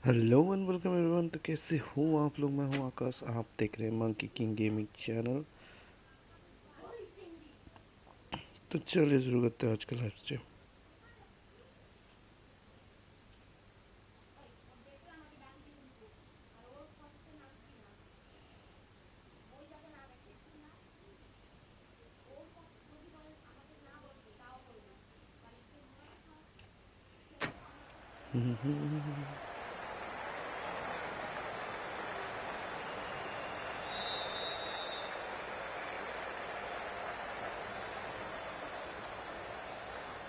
Hello and welcome everyone. तो कैसे हो आप लोग? मैं हूं आकाश, आप देख रहे हैं मंकी किंग गेमिंग चैनल। तो चलिए शुरू करते हैं आज का live stream.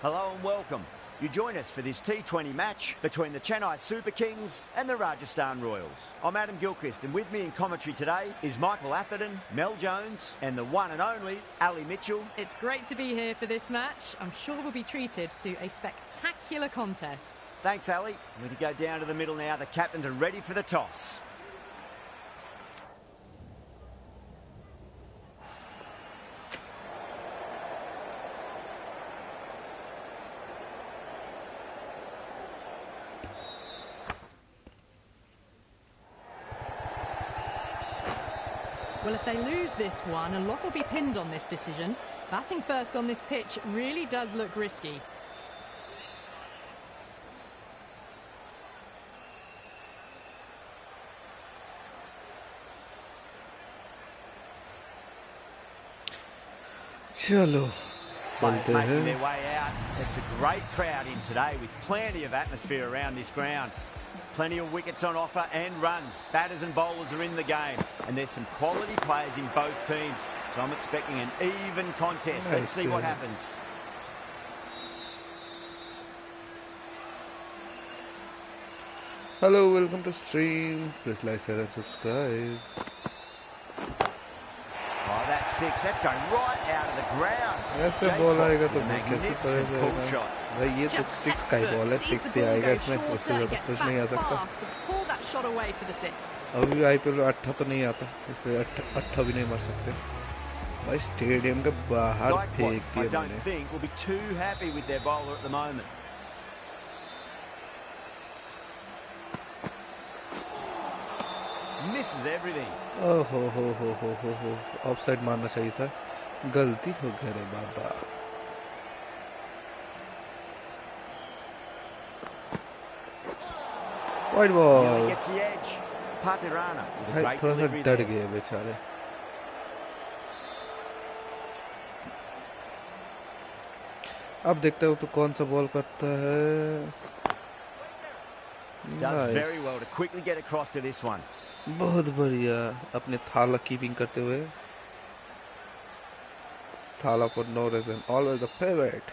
Hello and welcome. You join us for this T20 match between the Chennai Super Kings and the Rajasthan Royals. I'm Adam Gilchrist, and with me in commentary today is Michael Atherton, Mel Jones and the one and only Ali Mitchell. It's great to be here for this match. I'm sure we'll be treated to a spectacular contest. Thanks, Ali. We're to go down to the middle now. The captains are ready for the toss. Well, if they lose this one, a lot will be pinned on this decision. Batting first on this pitch really does look risky. चलो Players चलते making हैं। their way out. It's a great crowd in today with plenty of atmosphere around this ground. Plenty of wickets on offer and runs. Batters and bowlers are in the game. And there's some quality players in both teams. So I'm expecting an even contest. Let's see what happens. Hello, welcome to stream. Please like, share and subscribe. Oh, that's six. That's going right out of the ground. ऐसे ball आएगा तो कैसे magnificent pull करेगा? shot. भाई ये तो Just six का ही ball है, textbook. Six Sees the he ball आएगा go इसमें, उससे shorter, ज़्यादा gets कुछ नहीं आ back सकता। fast to pull that shot away for the six. अभी भी IPL 8 तो नहीं आता, इसलिए 8 भी नहीं मार सकते। भाई स्टेडियम के बाहर फेंक I दिया don't मैंने। think will be too happy with their bowler at the moment. Misses everything. ओहो हो ऑफसाइड मारना चाहिए था, गलती हो गई रे बाबा। Wide Nearly ball. gets the edge. Patirana with a भाई great थोड़ा सा delivery डर there. गए बेचारे। अब देखते हो तो कौन सा बॉल करता है। Does very well to quickly get across to this one. बहुत बढ़िया, अपने थाला कीपिंग करते हुए। थाला for no reason, always a favorite.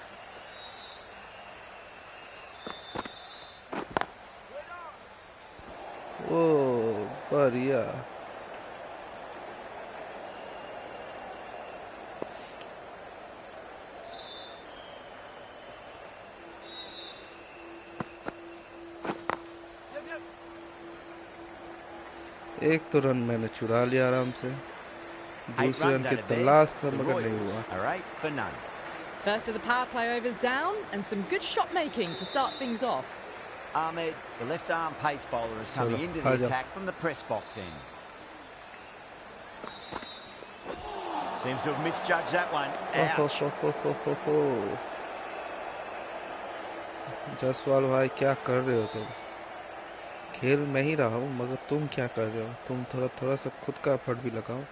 ओ बढ़िया। एक तो रन मैंने चुरा लिया आराम से, 8 दूसरे रन runs के out of तो there. लास्ट था The मगर नहीं हुआ। Royals are 8 for none. First of the power play overs down and some good shot making to start things off. Ahmed, the left arm pace bowler, is coming into the attack from the press box end. Seems to have misjudged that one. Ouch. Jaswal भाई क्या कर रहे हो तुम? खेल मैं ही रहा हूँ मगर तुम क्या कर रहे हो? तुम थोड़ा सा खुद का एफर्ट भी लगाओ।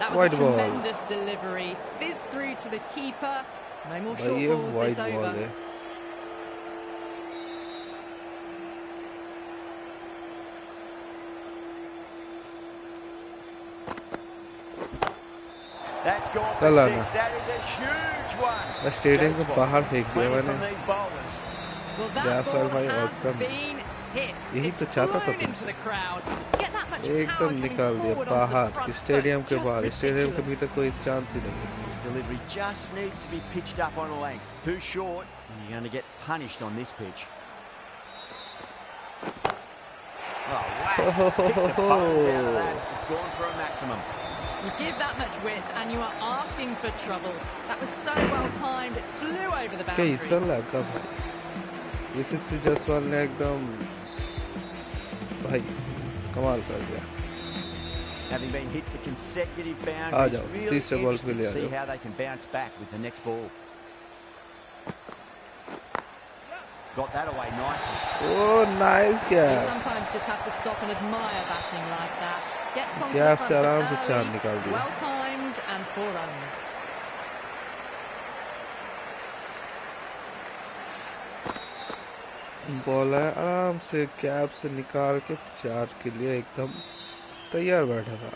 That was a tremendous delivery. Fizzed through to the keeper. No more short balls this over. That's gone for six. That is a huge one. Stadium के बाहर फेंक दिया मैंने। Well, that ball has been hit. It's flown into the crowd. To get that much power coming forward onto the front foot, just stadium के ridiculous. भीतर कोई chance ही नहीं है। This delivery just needs to be pitched up on a length. Too short, and you're going to get punished on this pitch. Oh, wow. Pick the bones out of that. It's gone for a maximum. You give that much width and you are asking for trouble. That was so well timed, it flew over the boundary. कैसा लगा भाई? यशस्वी जायसवाल ने एकदम भाई कमाल कर दिया. Having been hit for consecutive boundaries, really interesting to see how they can bounce back with the next ball. Got that away nicely. Oh, nice catch. You sometimes just have to stop and admire batting like that. Gets onto the front foot early, well timed and 4 runs. Ball है आराम से cap से निकाल के 4 के लिए एकदम तैयार बैठा था.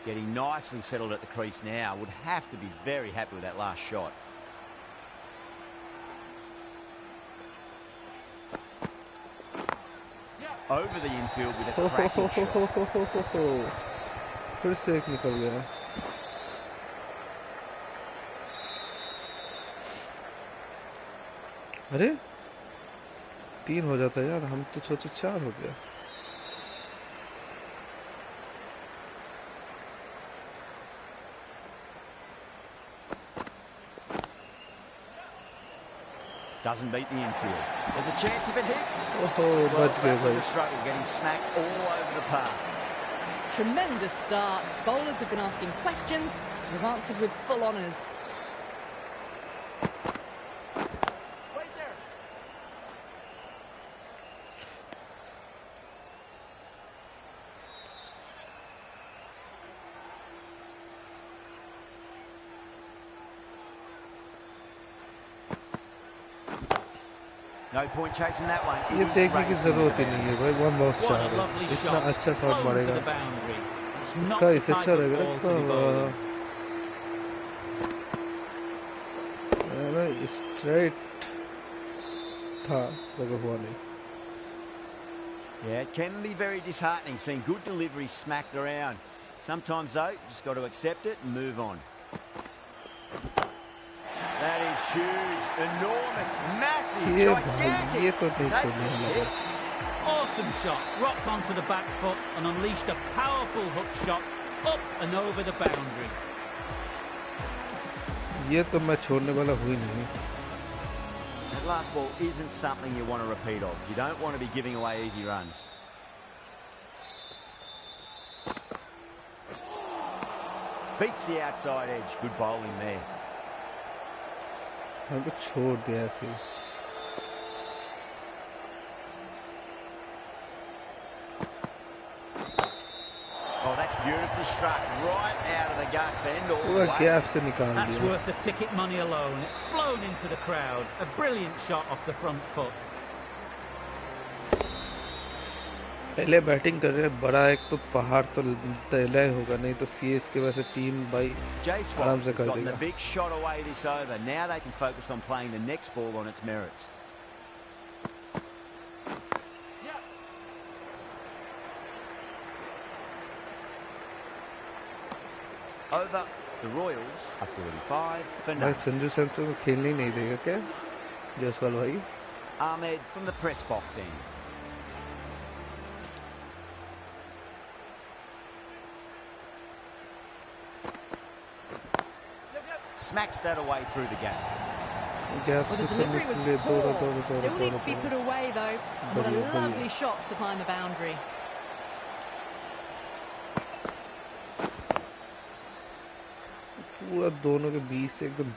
Getting nicely settled at the crease now. Would have to be very happy with that last shot. Over the infield with a cracking shot. फिर से एक निकल गया. अरे 3 हो जाता है यार, हम तो सोचे 4 हो गया. Doesn't beat the infield. There's a chance if it hits. Oh, well, that was a struggle, getting smacked all over the park. Tremendous start. Bowlers have been asking questions. They've answered with full honours. Right there. No point chasing that one. ये देखने की जरूरत ही नहीं है भाई. One बहुत अच्छा है. इतना अच्छा शॉट मारेगा. इसका इसे अच्छा रहेगा ना. स्ट्रेट था लगा हुआ नहीं. Yeah, it can be very disheartening seeing good deliveries smacked around. Sometimes though, just got to accept it and move on. That is huge, enormous, massive, gigantic. Awesome shot, rocked onto the back foot and unleashed a powerful hook shot up and over the boundary. ये तो मैं छोड़ने वाला हुई नहीं. That last ball isn't something you want to repeat of. You don't want to be giving away easy runs. Beats the outside edge. Good bowling there. हमको छोड़ दिया ऐसे. Oh, that's beautifully struck right out of the guts and all the पूरा way. Gap से निकाल दिया. That's worth the ticket money alone. It's flown into the crowd. A brilliant shot off the front foot. पहले batting कर रहे हैं. बड़ा एक तो पहाड़ तो तैला ही होगा, नहीं तो सीएसके वैसे टीम भाई आराम से कर Gotten देगा. the big shot away this over. Now they can focus on playing the next ball on its merits. Over. The Royals are 45 for भाई none. संजू सैमसन को खेलने ही नहीं देगा क्या जायसवाल भाई? Ahmed from the press box end. Smacks that away through the gap. Gap Well, से the delivery was निकले. poor. दौड़ा Still needs to be put away though. What a बढ़िया, lovely shot to find the boundary. पूरा दोनों के बीच से एकदम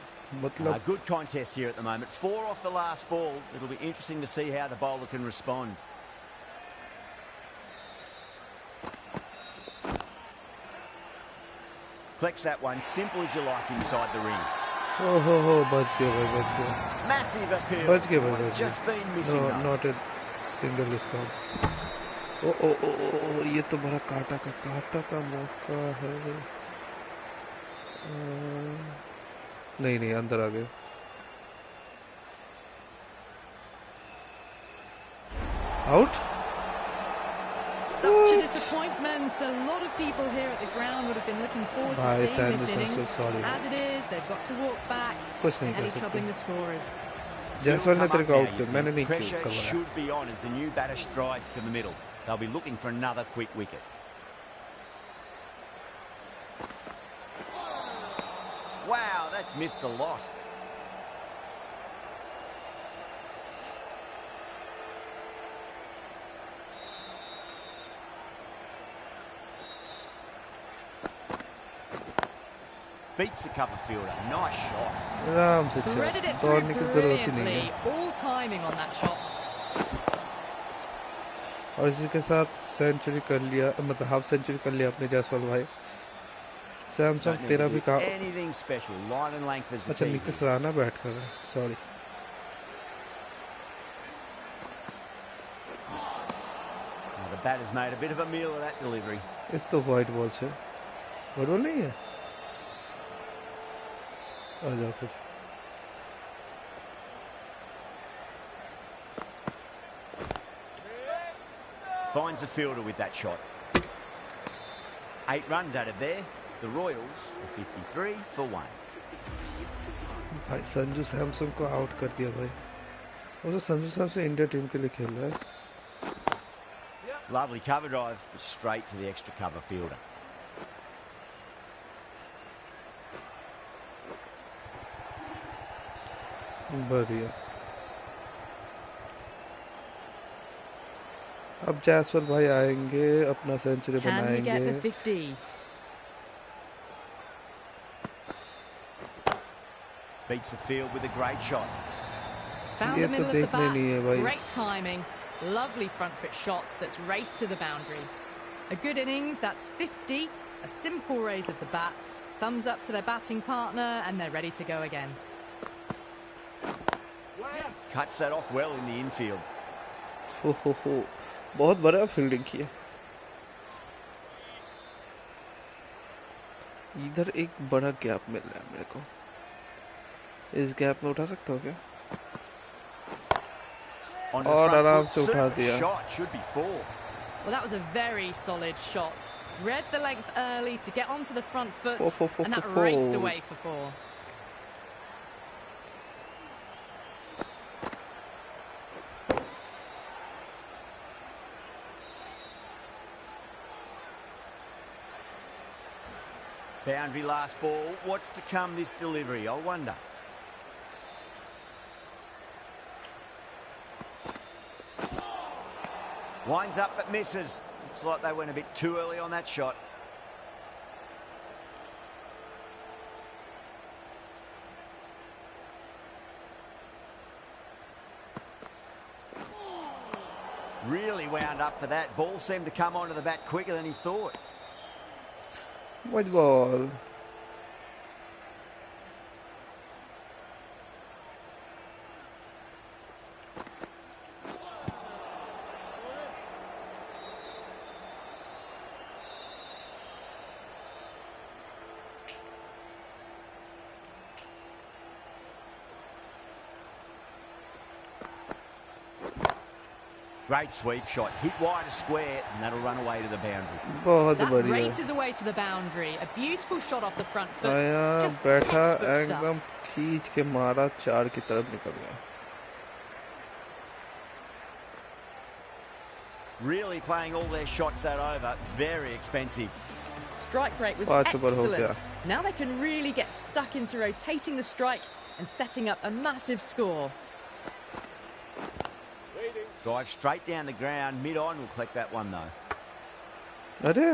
मतलब. Good contest here at the moment. 4 off the last ball. It'll be interesting to see how the bowler can respond. Collects that one, simple as you like, inside the ring. हो बच गया भाई, बच गया. Massive appeal. बच गया भाई, Would have बच just गया. been missing though. Not a single stop. ओ ये तो बड़ा काटा का मौका है. नहीं अंदर आ गए. Out. Such a disappointment. A lot of people here at the ground would have been looking forward to seeing this innings. As it is, they've got to walk back. Heavily troubling the scorers. Jaiswal ने तेरे को out किया, मैंने नहीं Pressure करवाया. should be on as the new batter strides to the middle. They'll be looking for another quick wicket. Wow, that's missed a lot. beats the cover fielder. Nice shot. आराम से Threaded चल it through दौड़ने की जरूरत ही नहीं brilliantly. है All timing on that shot. और इसी के साथ सेंचुरी कर लिया मतलब हाफ सेंचुरी कर लिया अपने जायसवाल भाई सैमसंग Don't need तेरा to भी do काम anything special. Line and length is the अच्छा key. निकस राना बैठ कर रहा है sorry The batter's made a bit of a meal of that delivery. इस तो वाइट बॉल से वाइट बॉल नहीं है आ जाओ फिर Finds the fielder with that shot. 8 runs added there. The Royals are 53 for 1. भाई संजू सैमसंग को आउट कर दिया भाई वो तो संजू सैमसंग इंडिया टीम के लिए खेल रहा है Lovely cover drive, but straight to the extra cover fielder. बढ़िया अब जायसवाल भाई आएंगे अपना century Can he get the बनाएंगे 50? Beats the field with a great shot. Found ये the तो middle of the देखना ही नहीं है bat. भाई Great timing. Lovely front foot shot that's raced to the boundary. A good innings, that's 50. A simple raise of the bats. Thumbs up to their batting partner and they're ready to go again. Cuts that off well in the infield. हो बहुत बड़ा fielding की है इधर एक बड़ा gap मिल रहा है मेरे को इस गैप में उठा सकता हूँ क्या Onto the और front आराम foot, से उठा super दिया shot, should be 4. Well, that was a very solid shot. Read the length early to get onto the front foot, and that raced away for 4. Boundary last ball. What's to come this delivery, I wonder. Winds up but misses. Looks like they went a bit too early on that shot. Really wound up for that. Ball seemed to come onto the bat quicker than he thought. white ball Great sweep shot. Hit wide of square and that'll run away to the boundary. बहुत That बढ़िया races away to the boundary. A beautiful shot off the front foot. आया Just बैठा textbook stuff. एकदम खींच के मारा 4 की तरफ निकल गया Really playing all their shots that over. Very expensive. Strike rate was पाँच ओवर हो गया excellent. Now they can really get stuck into rotating the strike and setting up a massive score. Drive straight down the ground. Mid-on will collect that one though. अरे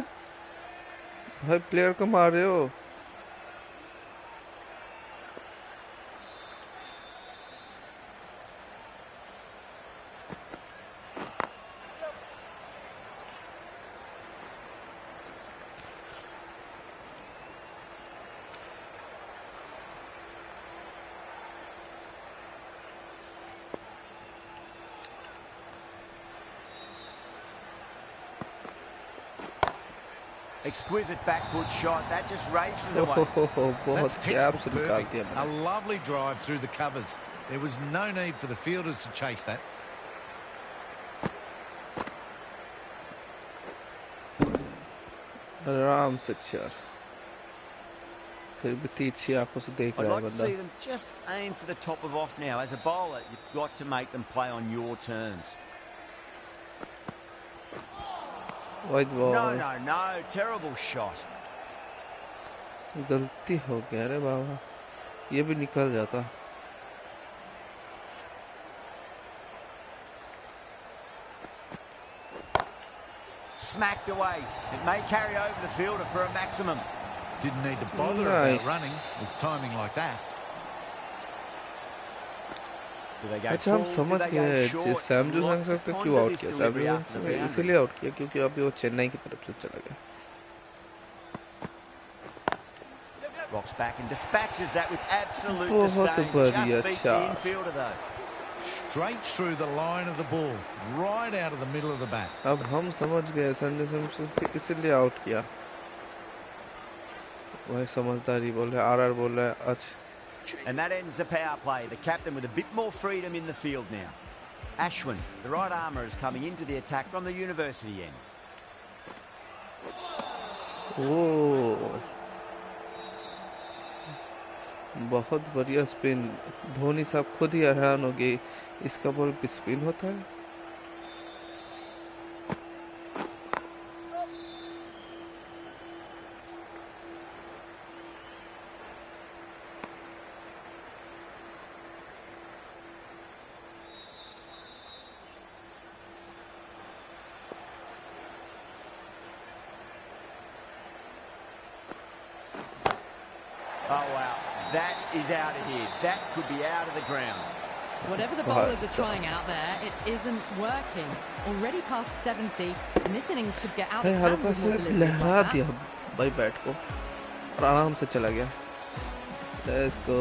भाई player को मार रहे हो Exquisite back foot shot. That just races away. बहुत That's gap textbook से निकाल perfect. दिया A मैंने lovely drive through the covers. There was no need for the fielders to chase that. आराम से चार फिर भी तीरछी आंखों से देख I'd रहा है like to बंदा see them just aim for the top of off now. As a bowler, you've got to make them play on your terms. white No, ball no, no. Terrible shot. गलती हो गया रे बाबा ये भी निकल जाता Smacked away. It may carry over the fielder for a maximum. Didn't need to bother about running with timing like that. Do they go अच्छा हम full? Do समझ they गए go हैं short? सैमजू Lot सैमसंग to को क्यों ponder out this किया delivery सैमजू after the Samsung boundary. इसीलिए out किया क्योंकि अभी वो चेन्नई की तरफ से चला गया Rocks back and dispatches that with absolute बहुत disdain. बढ़िया Just beats the चार infielder though. Straight through the line of the ball, right out of the middle of the bat. अब हम समझ गए संजय सैमसंग को इसीलिए आउट किया वही समझदारी बोल रहे आरआर बोल रहा है अच्छा And that ends the power play. The captain with a bit more freedom in the field now. Ashwin, the right armour, is coming into the attack from the university end. ओ बहुत बढ़िया spin Dhoni साहब खुद ही हैरान हो गए इसका ball भी spin होता है Oh wow, that is out of here. That could be out of the ground. Whatever the bowlers are trying out there, it isn't working. Already past 70, and this innings could get out of hand हल्का with more से deliveries लहरा like दिया that. भाई bat को और आराम से चला गया इसको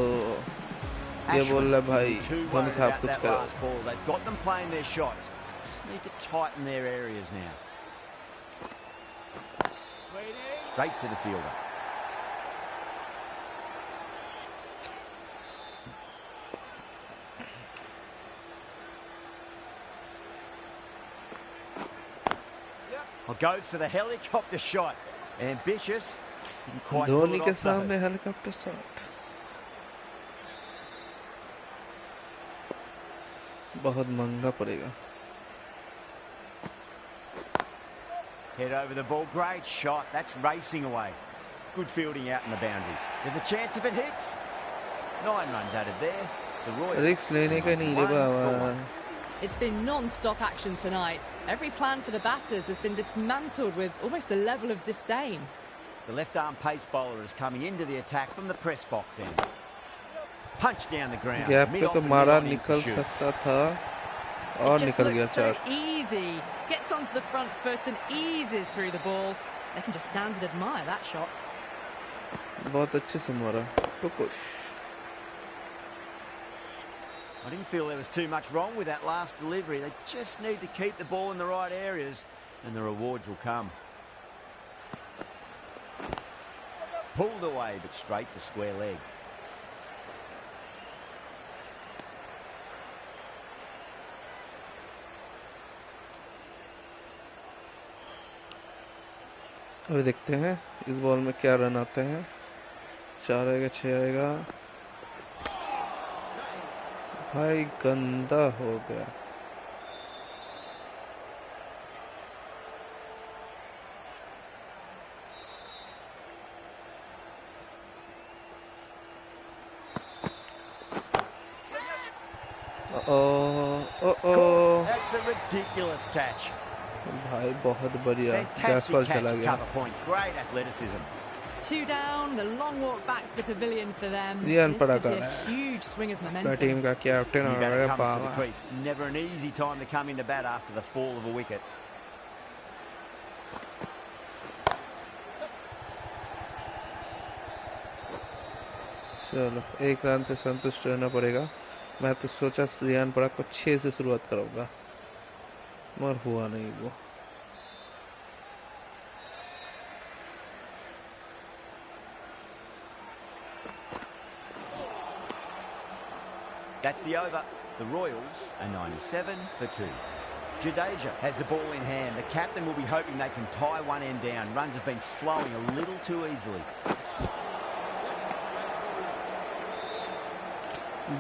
ये बोल रहा भाई too धोनी worried साहब about कुछ that करो last ball. They've got them playing their shots. Just need to tighten their areas now. Straight to the fielder. Well, goes for the helicopter shot. Ambitious. Didn't quite pull Dhoni it के off though. सामने helicopter shot बहुत महंगा पड़ेगा Head over the ball. Great shot. That's racing away. Good fielding out in the boundary. There's a chance if it hits. 9 runs added there. The Royals. Risk लेने का नहीं रे बाबा It's been non-stop action tonight. Every plan for the batters has been dismantled with almost a level of disdain. The left-arm pace bowler is coming into the attack from the press box end. Punch down the ground. Gap पे Mid-off तो and मारा mid-on in निकल pursuit. सकता था It और just निकल गया looks so चार easy. Gets onto the front foot and eases through the ball. They can just stand and admire that shot. बहुत अच्छे से मारा तो कुछ I didn't feel there was too much wrong with that last delivery. They just need to keep the ball in the right areas and the rewards will come. Pulled away but straight to square leg. अभी देखते हैं इस ball में क्या run आते हैं 4 आएगा 6 आएगा भाई गंदा हो गया That's a ridiculous catch. भाई बहुत बढ़िया Fantastic गैसपाल catch चला and गया cover point. Great athleticism. 2 down, the long walk back to the pavilion for them. Riyan This could be Parakar. a huge swing of अपना momentum. टीम का captain New हो batter गया comes to the पावा crease. Never an easy time to come into bat after the fall of a wicket. चलो 1 run से संतुष्ट रहना पड़ेगा मैं तो सोचा रियान पराग को 6 से शुरुआत करूंगा मगर हुआ नहीं वो That's the over. The Royals are 97 for 2. Jadeja has the ball in hand. The captain will be hoping they can tie one end down. Runs have been flowing a little too easily.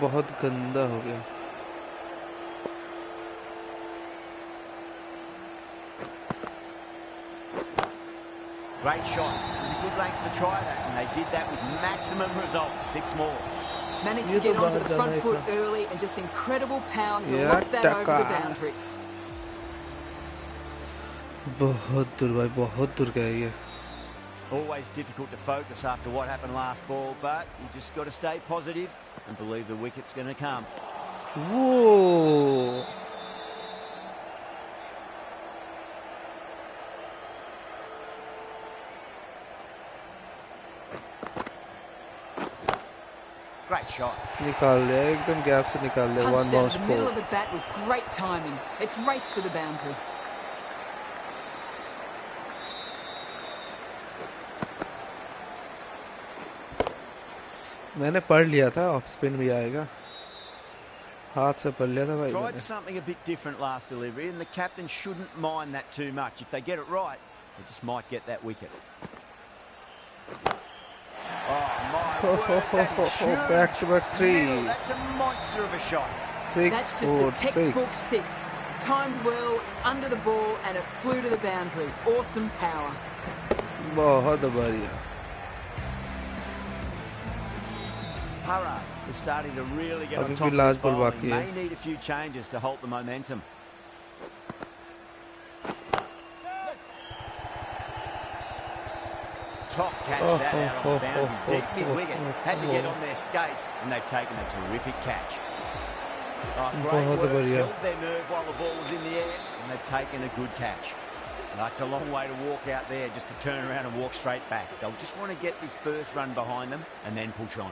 बहुत गंदा हो गया Great shot. It was a good length to try that, and they did that with maximum results. 6 more. Managed to get onto the front foot early and just incredible power to loft that over the boundary. बहुत दूर भाई बहुत दूर गया ये Always difficult to focus after what happened last ball, but you just got to stay positive and believe the wicket's going to come. Whoa! Great shot. निकाल लिया एकदम गैप से निकाल लिया. Punched One out bounce of the middle four. of the bat with great timing. It's raced to the boundary. मैंने पढ़ लिया था ऑफ स्पिन भी आएगा. हाथ से पढ़ लिया था भाई Tried मैंने. something a bit different last delivery, and the captain shouldn't mind that too much. If they get it right, they just might get that wicket. Oh my word, that is huge. Back to back three. Middle, that's a monster of a shot. That's just a textbook six. Timed well, under the ball, and it flew to the boundary. Awesome power. बहुत बढ़िया. Hurrah is starting to really get on अभी top भी of last his ball bowling. बाकी है. May need a few changes to halt the momentum. Top catch that out on the boundary. Deep mid-wicket. Had to get on their skates, and they've taken a terrific catch. Oh, great work. Held their nerve while the ball was in the air, and they've taken a good catch. That's a long way to walk out there just to turn around and walk straight back. They'll just want to get this first run behind them and then push on.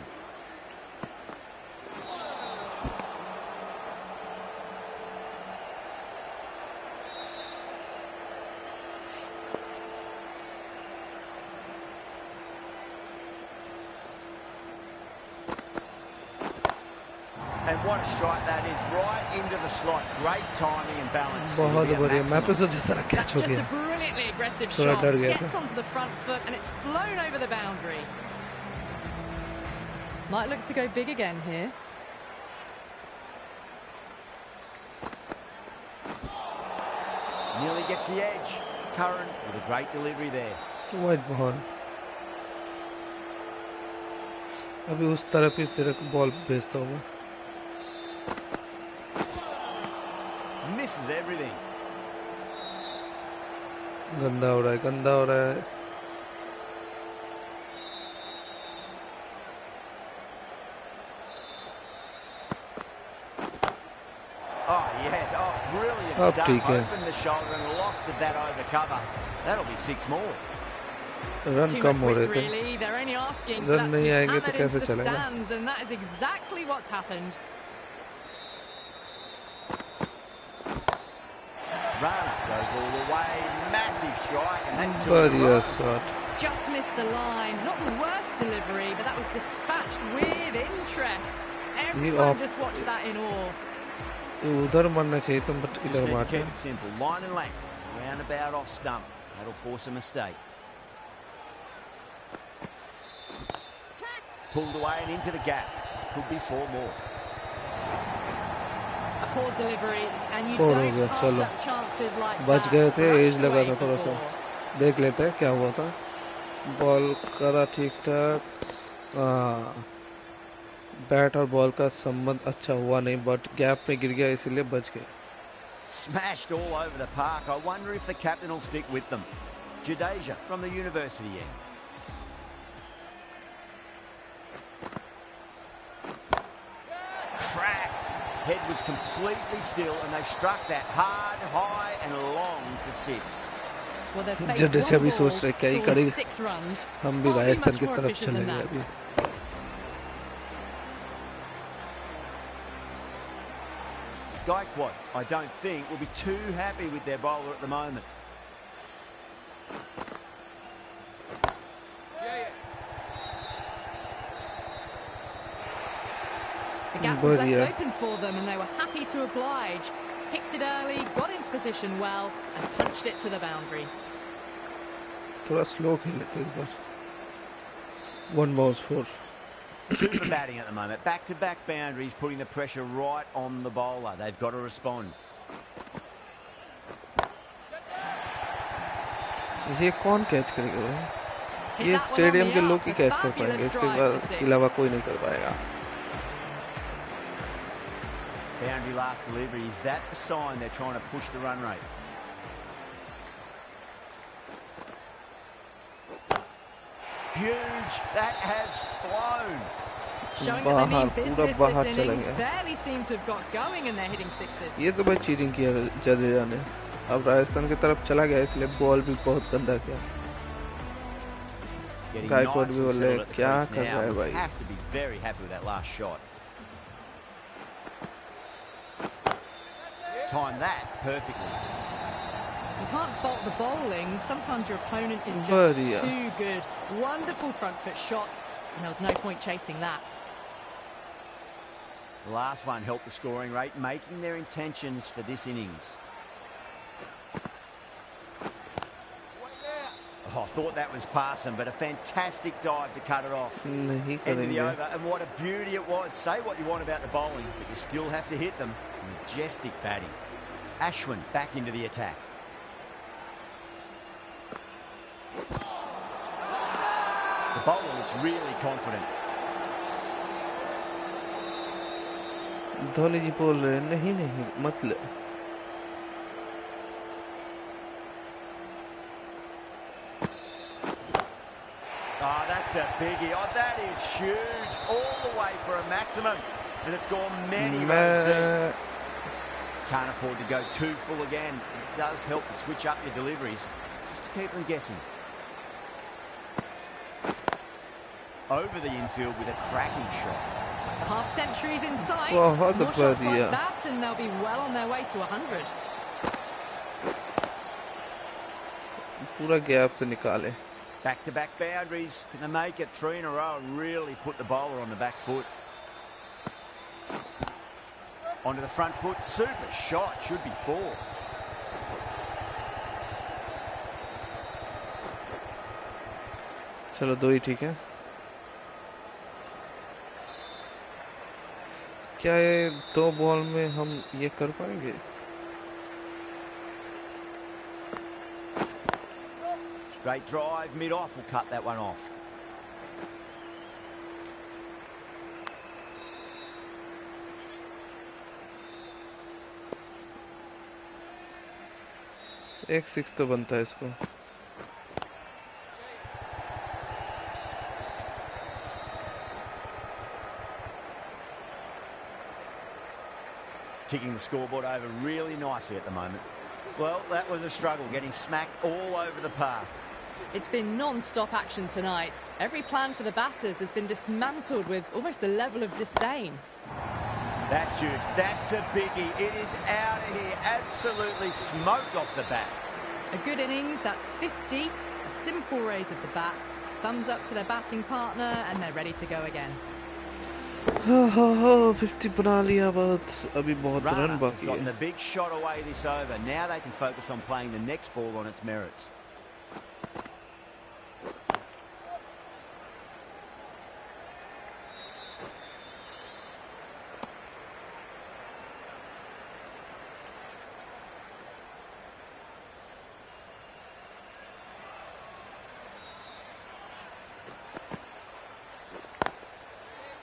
And what a strike that is, right into the slot. Great timing and balance. बहुत बढ़िया. मैं तो सोचा सारा That's catch हो just a गया. brilliantly aggressive थोड़ा shot. डर गया Gets था. onto the front foot and it's flown over the boundary. Might look to go big again here. Nearly gets the edge. Curran with a great delivery there. White ball. अभी उस तरफ ही तेरे को ball भेजता हूँ. Misses everything. गंदा हो रहा है, गंदा हो रहा है. Oh, yes. Oh, brilliant अब stuff. ठीक है. Opened the shoulder and lofted that over cover. That'll be 6 more. Run Too come much हो रहे width, थे. really. They're only asking for run that to नहीं be आएंगे तो hammered कैसे into the चलेगा? stands, and that is exactly what's happened. Rana goes all the way. Massive strike, and that's 2 in a बढ़िया row. Shot. Just missed the line. Not the worst delivery, but that was dispatched with interest. Everyone off- just watched that in awe. उधर मारना चाहिए था but Just इधर need to मारते. keep it simple. Line and length. Roundabout off stump. That'll force a mistake. Pulled away and into the gap. Could be 4 more. A poor delivery, and you Four हो don't गया, pass चलो. up chances like बच that. गए थे. As Flushed लगा away था for थोड़ा सा. 4. देख लेते हैं क्या हुआ था. बॉल करा ठीक ठाक. हाँ, बैट और बॉल का संबंध अच्छा हुआ नहीं, बट गैप में गिर गया इसीलिए बच गए. Smashed all over the park. I wonder if the captain will stick with them. Jadeja from the university end. Crack. Head was completely still, and they struck that hard, high, and long for 6. Well, they've faced Jadeja one भी ball, सोच रहे क्या ही scored करेंगे. 6 runs. हम भी Can't be Rajasthan much की more तरफ efficient than चलेंगे that. अभी. Gaikwad, I don't think, will be too happy with their bowler at the moment. The gap was left बढ़िया. open for them, and they were happy to oblige. Picked it early, got into position well, and punched it to the boundary. थोड़ा slow खेले थे इस बार. 1 bounce 4. Super batting at the moment. Back-to-back boundaries, putting the pressure right on the bowler. They've got to respond. ये कौन catch करेगा भाई? Hit ये that one on stadium the के लोग up, ही a कैच कर fabulous पाएंगे. इसके drive बाद for 6. के अलावा कोई नहीं कर पाएगा. Boundary last delivery. Is that the sign they're trying to push the run rate? huge. That has flown. Showing that they mean पूरा business बाहर this चला innings. गया। Barely seem to have got going and they're hitting sixes. ये तो भाई cheating किया जडेजा ने। अब राजस्थान की तरफ चला गया इसलिए बॉल भी बहुत गंदा किया। Getting गायकवाड nice भी and बोले settled at the क्या crease कर रहा now. है Will भाई। have to be very happy with that last shot. Timed that perfectly. You can't fault the bowling. Sometimes your opponent is just बढ़िया। too good. Wonderful front foot shot, and there was no point chasing that. The last one helped the scoring rate, making their intentions for this innings. Oh, I thought that was passing, but a fantastic dive to cut it off. नहीं End of the करेंगे। over, and what a beauty it was. Say what you want about the bowling, but you still have to hit them. Majestic batting. Ashwin back into the attack. The bowler looks really confident. Dhoni जी बोल रहे हैं नहीं नहीं मत ले। Oh, that's a biggie. Oh, that is huge. All the way for a maximum. And it's gone many rows deep. Can't afford to go too full again. It does help to switch up your deliveries, just to keep them guessing. Over the infield with a cracking shot. The half century's in sight. बहुत More shots like बढ़िया। that, and they'll be well on their way to 100. पूरा gap से निकाले। Back-to-back boundaries. Can they make it 3 in a row and really put the bowler on the back foot? Onto the front foot. Super shot. Should be 4. चलो दो ही ठीक है। क्या ये दो बॉल में हम ये कर पाएंगे? Straight drive, mid-off will cut that one off. एक 6 तो बनता है इसको। Ticking the scoreboard over really nicely at the moment. Well, that was a struggle, getting smacked all over the park. It's been non-stop action tonight. Every plan for the batters has been dismantled with almost a level of disdain. That's huge. That's a biggie. It is out of here. Absolutely smoked off the bat. A good innings, that's 50. A simple raise of the bats. Thumbs up to their batting partner, and they're ready to go again. 50 बना लिया बस अभी बहुत run Runner has बाकी gotten है। the big shot away this over. Now they can focus on playing the next ball on its merits.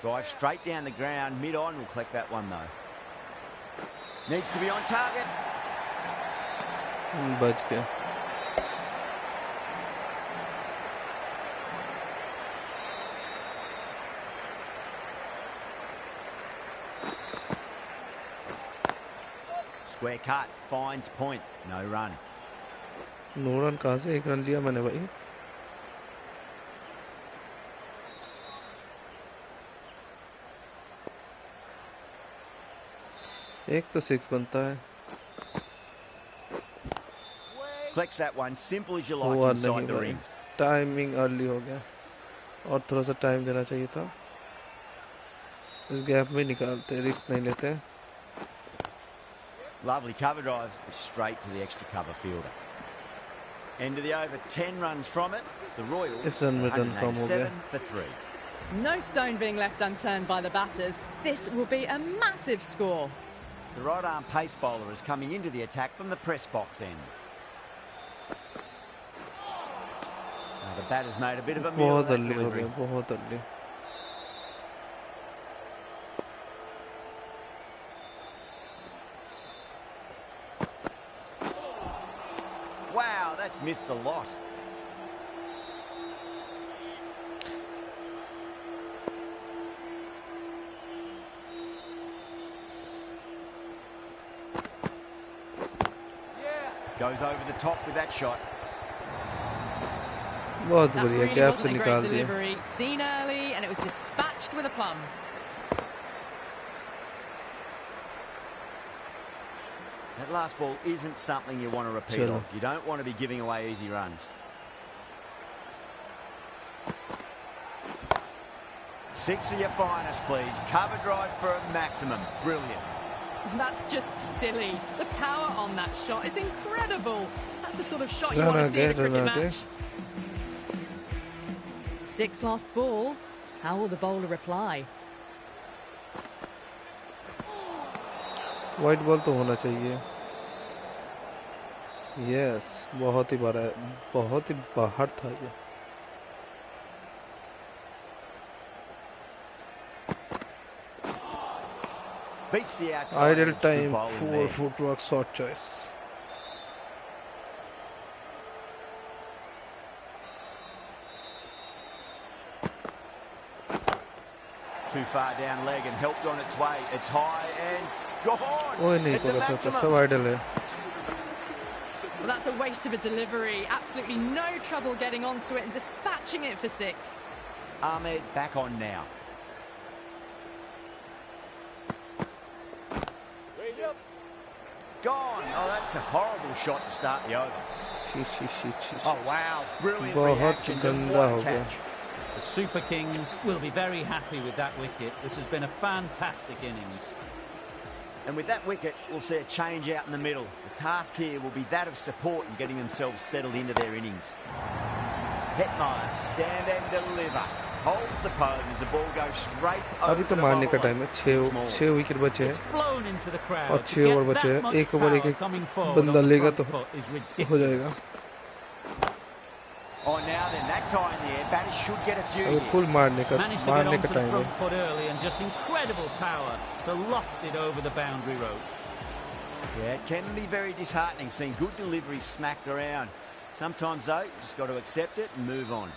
Drive straight down the ground. Mid-on will collect that one though. Needs to be on target. बच गया। Square cut. Finds point. No run. 9 run कहाँ से 1 run लिया मैंने भाई। एक तो 6 बनता है। Collects that one. Simple as you like हुआ inside नहीं the भाई। ring. टाइमिंग अर्ली हो गया और थोड़ा सा टाइम देना चाहिए था। इस गैप में निकालते, रिस्क नहीं लेते। Lovely cover drive. Straight to the extra cover fielder. End of the over. 10 runs from it. The Royals इस रन में रन कम हो गया। 187 for 3. No stone being left unturned by the batters. This will be a massive score. The right arm pace bowler is coming into the attack from the press box end. Now the batter's made a bit of a meal of बहुत that early हो delivery. गया, बहुत early. Wow, that's missed the lot. Goes over the top with that shot. बहुत That बढ़िया really gap wasn't से a निकाल great दिया. delivery. Seen early, and it was dispatched with a plum. That last ball isn't something you want to repeat Chalo. off. You don't want to be giving away easy runs. Six of your finest, please. Cover drive for a maximum. Brilliant. That's just silly. The power on that shot is incredible. That's the sort of shot you Run want to see in a again, cricket run again. match. Six lost ball. How will the bowler reply? White ball तो होना चाहिए. Yes, बहुत ही बाहर था ये. Beats the outside. Ideal edge. Good time, bowling 4 there. footwork, short choice. Too far down leg and helped on its way. It's high and gone. ओए नहीं It's a पकड़ सकता, maximum. सब आइडल है. Well, that's a waste of a delivery. Absolutely no trouble getting onto it and dispatching it for six. Ahmed back on now. Gone. Oh, that's a horrible shot to start the over. She. Oh, wow. Brilliant बहुत reaction. And गंदा what हो a गया. catch. The Super Kings will be very happy with that wicket. This has been a fantastic innings. And with that wicket, we'll see a change out in the middle. The task here will be that of support and getting themselves settled into their innings. Hetmeyer, stand and deliver. Holds the pose as the ball goes straight over अभी तो the मारने का bowler. Time है. 6 more. 6 wicket बचे It's हैं flown into the और crowd. 6 To over get बचे that हैं. much एक ओवर power एक coming forward बंदा on the लेगा front तो foot is हो ridiculous. जाएगा. Oh, now then, that's high in the air. Batters should get a few अभी here. फुल मारने का Managed to get onto the time front है. foot early and just incredible power to loft it over the boundary rope. Yeah, it can be very disheartening seeing good deliveries smacked around. Sometimes, though, you just got to accept it and move on.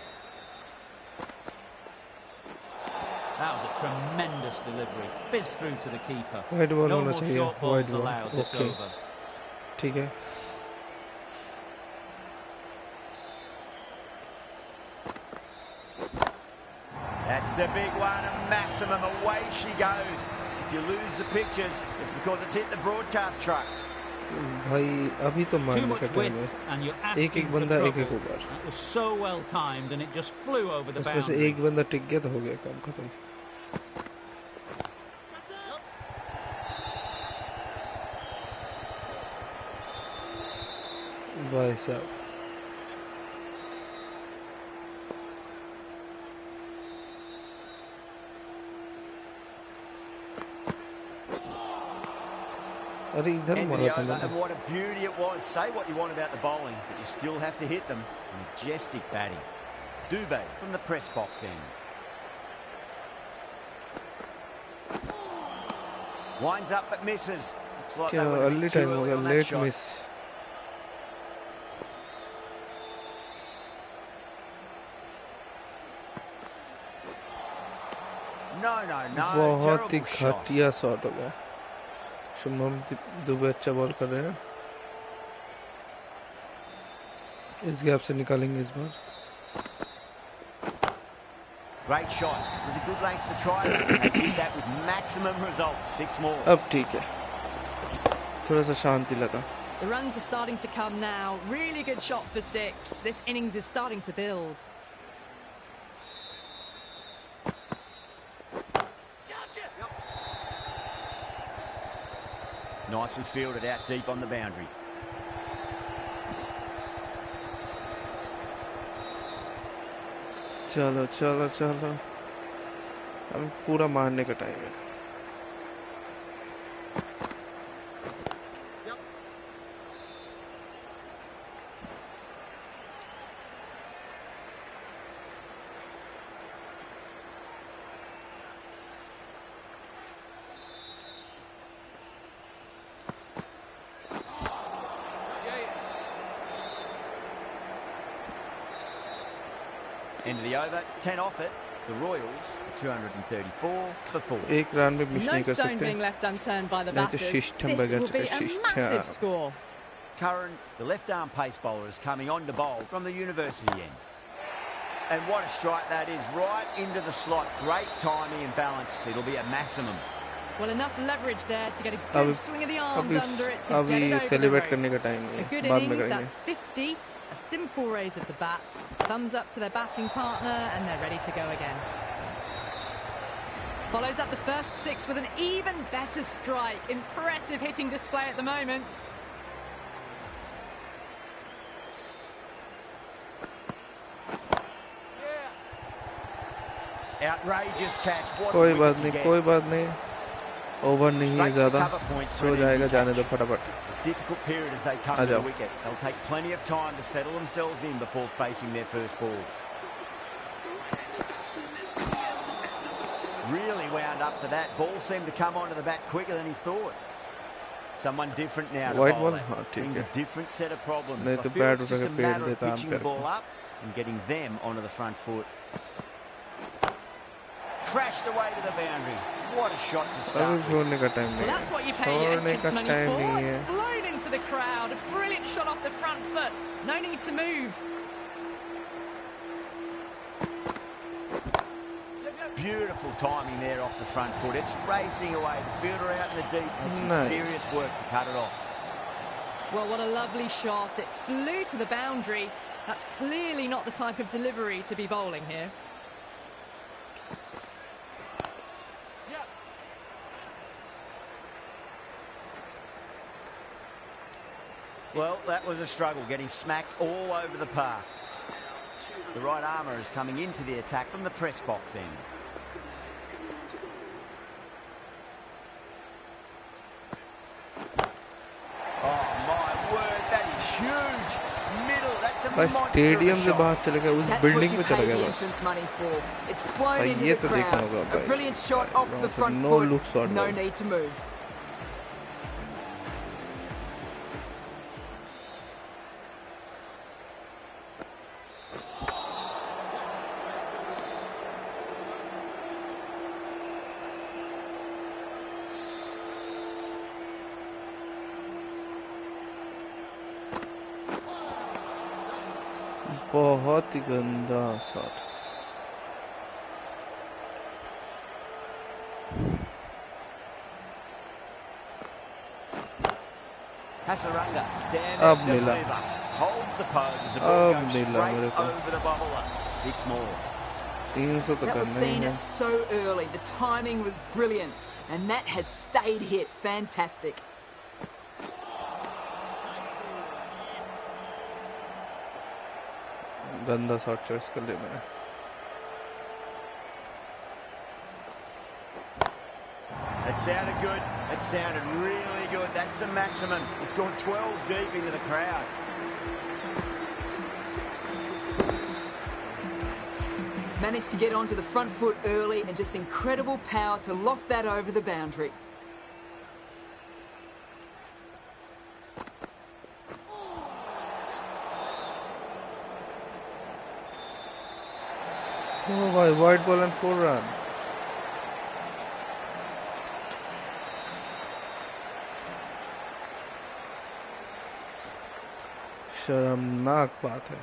That was a tremendous delivery. Fizz through to the keeper. White ball No होना more चाहिए. short white balls ball. allowed this okay, over. ठीक है. That's a big one, a maximum. Away she goes. If you lose the pictures, it's because it's hit the broadcast truck. भाई अभी तो Too मारने का much time width है. and you're एक asking for बंदा एक trouble. Over. That was so well timed and it just flew over the उसमें से boundary. एक बंदा टिक गया तो हो गया काम खत्म. भाई साहब. अरे इधर End of मारा the था over, मैंने. and what a beauty it was. Say what you want about the bowling, but you still have to hit them. Majestic batting. Dubé from the press box end. Winds up but misses. Looks like क्या they went a early bit too time हो early गया. on that late shot. Miss. No, no, no. बहुत ही Terrible shot. घटिया shot हो गया. शुभम दुबे अच्छा ball कर रहे हैं. इस गैप से निकालेंगे इस बार. Great shot. It was a good length to try. They did that with maximum results. 6 more. अब ठीक है. थोड़ा सा शांति लगा. The runs are starting to come now. Really good shot for six. This innings is starting to build. Nicely fielded out deep on the boundary. चलो चलो चलो. अब पूरा मारने का टाइम है. End of the over. 10 off it. The Royals 234 for 4. एक run में मिस No नहीं कर stone सकते. being left unturned by the नहीं तो batters. सिस्टम This बगैर will be a system. massive score. Curran, the left-arm pace bowler, is coming on to bowl from the university end. And what a strike that is, right into the slot. Great timing and balance. It'll be a maximum. Well, enough leverage there to get a good swing of the arms under it to get it over the celebrate rope. करने का time A है. good बाद में innings, करेंगे. that's 50. A simple raise of the bats. Thumbs up to their batting partner, and they're ready to go again. Follows up the first 6 with an even better strike. Impressive hitting display at the moment. Outrageous catch. What कोई a बात wicket to नहीं, get. कोई बात नहीं. Over नहीं है Straight to ज़्यादा. cover point for so an जाएगा, easy जाने catch. दो फटाफट. Difficult period as they come to the wicket. They'll take plenty of time to settle themselves in before facing their first ball. Really wound up for that. Ball seemed to come onto the bat quicker than he thought. Someone different now to White bowl one? at. हाँ, ठीक Brings है. a different set of problems. नहीं I तो feel bat it's उठा just के a फेर matter of देता pitching the umpire ball को. up and getting them onto the front foot. Crashed away to the boundary. What a shot to start अभी with. छोड़ने का time Well, नहीं that's है. what you pay your छोड़ने entrance का money time for. नहीं It's है. flown into the crowd. A brilliant shot off the front foot. No need to move. Beautiful timing there off the front foot. It's racing away. The fielder out in the deep has some Nice. serious work to cut it off. Well, what a lovely shot. It flew to the boundary. That's clearly not the type of delivery to be bowling here. Well, that was a struggle, getting smacked all over the park. The right armour is coming into the attack from the press box end. Oh, my word, that is huge. Middle, that's a बस monster of a stadium से shot. बाहर चले गए, उस That's what building you पे चले pay गए the बस. entrance money for. It's flown भाई into ये the तो देखना crowd. होगा A भाई. brilliant shot off the front No foot. look shot No भाई. need to move. बहुत ही गंदा शॉट. Hasaranga, stand अब up, मिला. deliver. Holds the pose as the ball अब goes मिला मेरे straight को. over the bowler. 6 more. 300 तो That was करना ही seen है. so early. The timing was brilliant. And that has stayed hit. Fantastic. गंदा शॉट चॉइस कर लिया मैंने. That sounded good. That sounded really good. That's a maximum. It's gone 12 deep into the crowd. Managed to get onto the front foot early and just incredible power to loft that over the boundary. Oh भाई, white ball and 4 run. शर्मनाक बात है.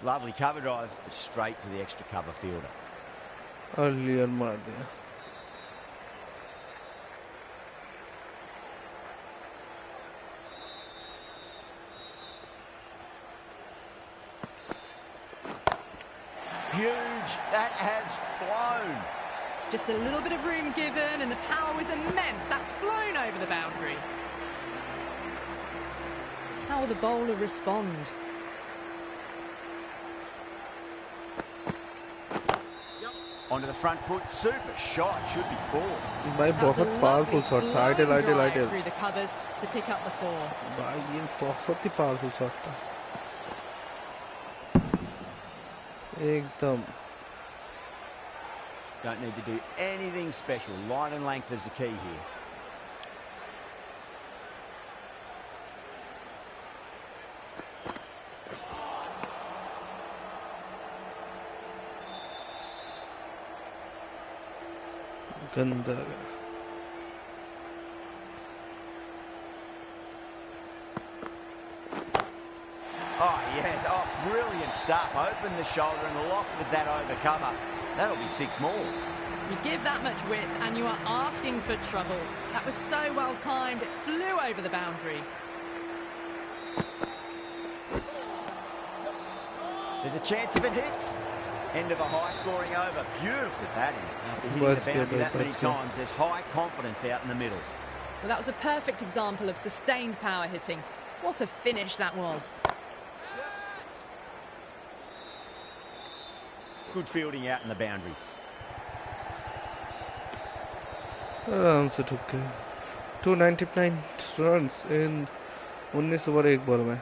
Lovely cover drive, straight to the extra cover fielder. Earlier मार दिया. Huge. That has flown. Just a little bit of room given, and the power was immense. That's flown over the boundary. How will the bowler respond? Onto the front foot. Super shot. Should be 4. भाई That's a बहुत powerful lovely shot था. Ideal flowing ideal drive ideal. through the covers to pick up the 4. भाई ये बहुत ही powerful shot था. एकदम. Don't need to do anything special. Line and length is the key here. गंदा गया. Brilliant stuff. Opened the shoulder and lofted that over cover. That'll be 6 more. You give that much width and you are asking for trouble. That was so well timed, it flew over the boundary. There's a chance if it hits. End of a high-scoring over. Beautiful batting. After hitting the boundary that many times, there's high confidence out in the middle. Well, that was a perfect example of sustained power hitting. What a finish that was. Good fielding out in the boundary. आराम से ठुक गए 299 runs in 19 over 1 ball में.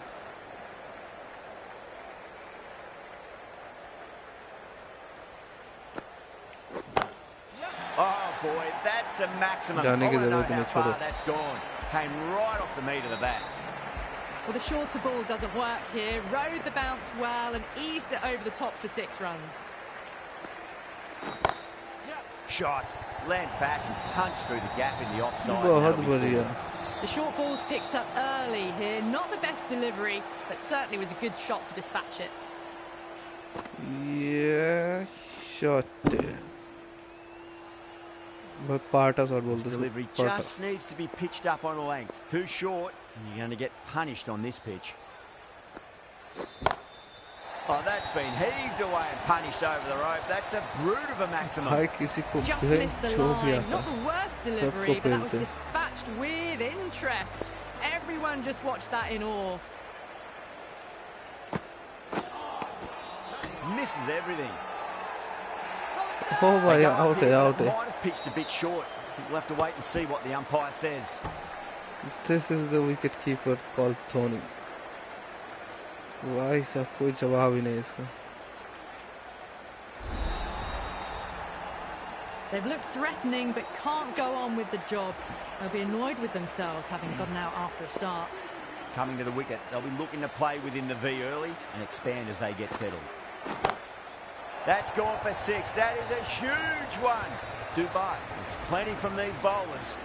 Oh boy, that's a maximum. I want to know how far that's gone. Came right off the meat of the bat. Well, the shorter ball doesn't work here. Rode the bounce well and eased it over the top for 6 runs. Shot, land back and punched through the gap in the offside. The short ball's picked up early here. Not the best delivery, but certainly was a good shot to dispatch it. Yeah, shot. But part of this delivery just needs to be pitched up on a length. Too short, and you're going to get punished on this pitch. Oh, that's been heaved away and punished over the rope. That's a brute of a maximum. Just missed the line. Not the worst delivery, but that was dispatched with interest. Everyone just watched that in awe. Misses everything. Oh my God, out. Might have pitched a bit short. I think we'll have to wait and see what the umpire says. This is the wicket keeper called Tony. भाई साहब कोई जवाब ही नहीं इसका. They've looked threatening but can't go on with the job. They'll be annoyed with themselves having gotten out after a start. Coming to the wicket, they'll be looking to play within the V early and expand as they get settled. That's gone for 6. That is a huge one. Dubai, it's plenty from these bowlers.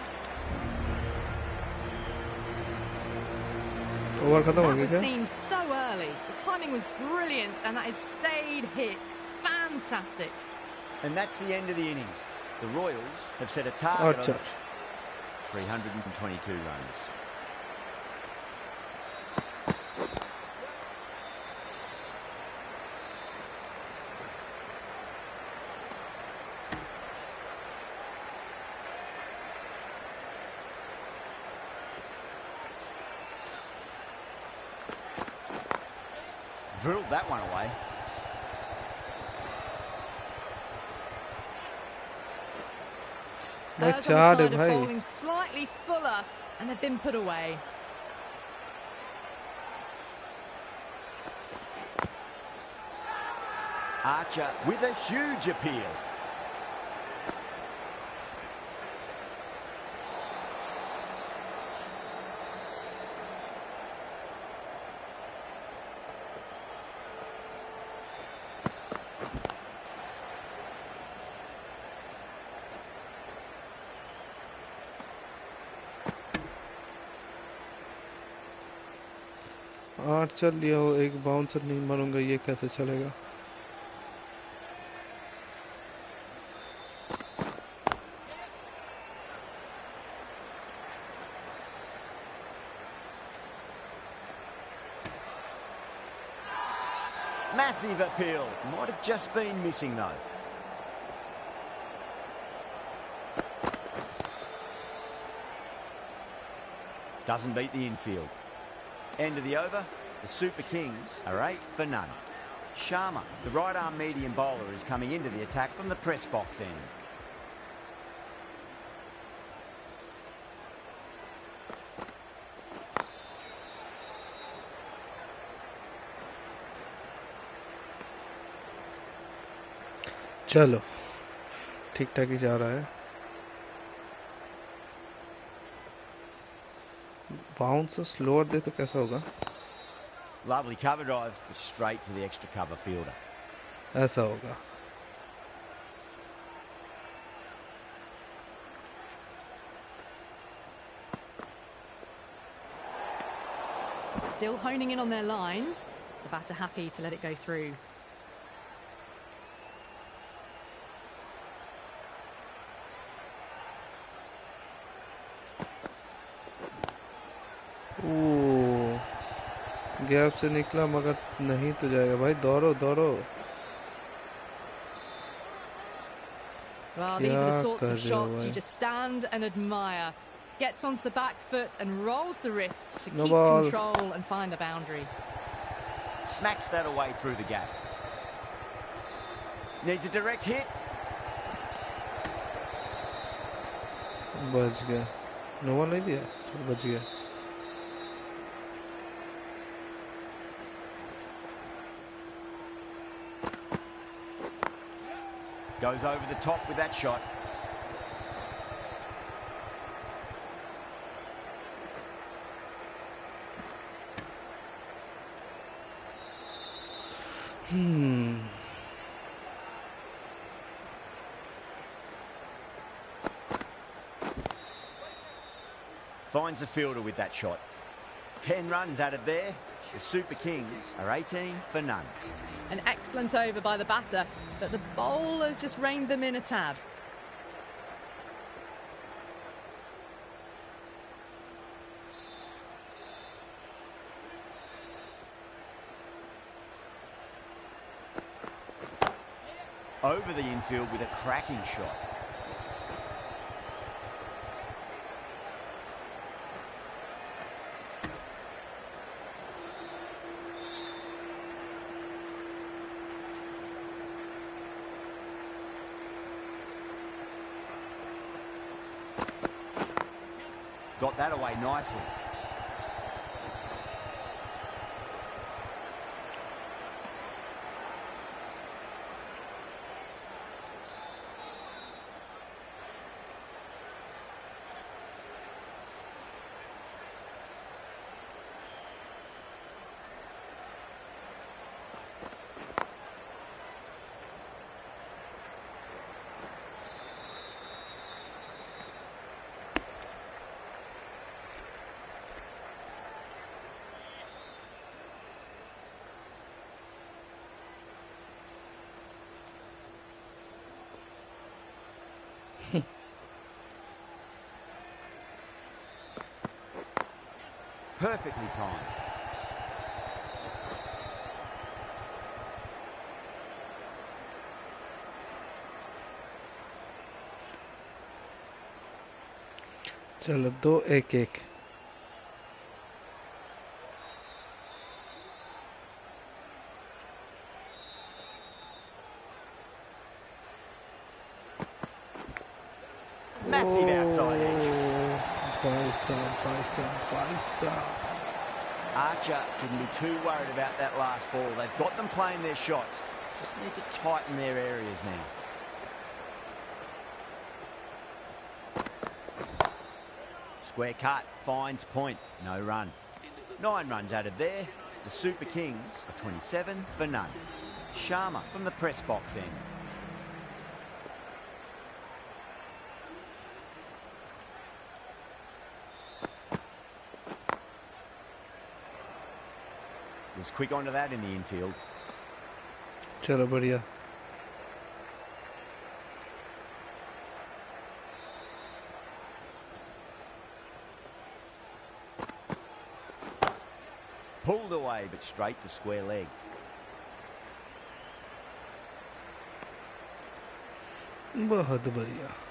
That was seen so early. The timing was brilliant and that is stayed hits. Fantastic. And that's the end of the innings. The Royals have set a target of 322 runs. Drilled that one away. Urge on the side of bowling slightly fuller and they've been put away. Archer with a huge appeal. Archer लिया हो एक bouncer नहीं मारूंगा ये कैसे चलेगा. Massive appeal. Might have just been missing though. Doesn't beat the infield. End of the over. The Super Kings are 8 for none. Sharma, the right-arm medium bowler, is coming into the attack from the press box end. चलो ठीक ठाक ही जा रहा है. Bounce slower दे तो कैसा होगा. Lovely cover drive straight to the extra cover fielder. ऐसा होगा. Still honing in on their lines. The batter happy to let it go through. Gap से निकला मगर नहीं तो जाएगा भाई दौड़ो दौड़ो Well, these are the sorts of shots you just stand and admire. Gets onto the back foot and rolls the wrists to keep control and find the boundary. Smacks that away through the gap. Needs a direct hit. बच गया no ball नहीं दिया बच गया Goes over the top with that shot. Finds the fielder with that shot. 10 runs added there. The Super Kings are 18 for none. An excellent over by the batter, but the bowlers just reined them in a tad. Over the infield with a cracking shot. Got that away nicely. Perfectly timed. चलो 2-1-1 Massive outside edge. Archer shouldn't be too worried about that last ball. They've got them playing their shots. Just need to tighten their areas now. Square cut, finds point, no run. 9 runs added there. The Super Kings are 27 for none. Sharma from the press box end. Was quick onto that in the infield. चलो बढ़िया Pulled away but straight to square leg. बहुत बढ़िया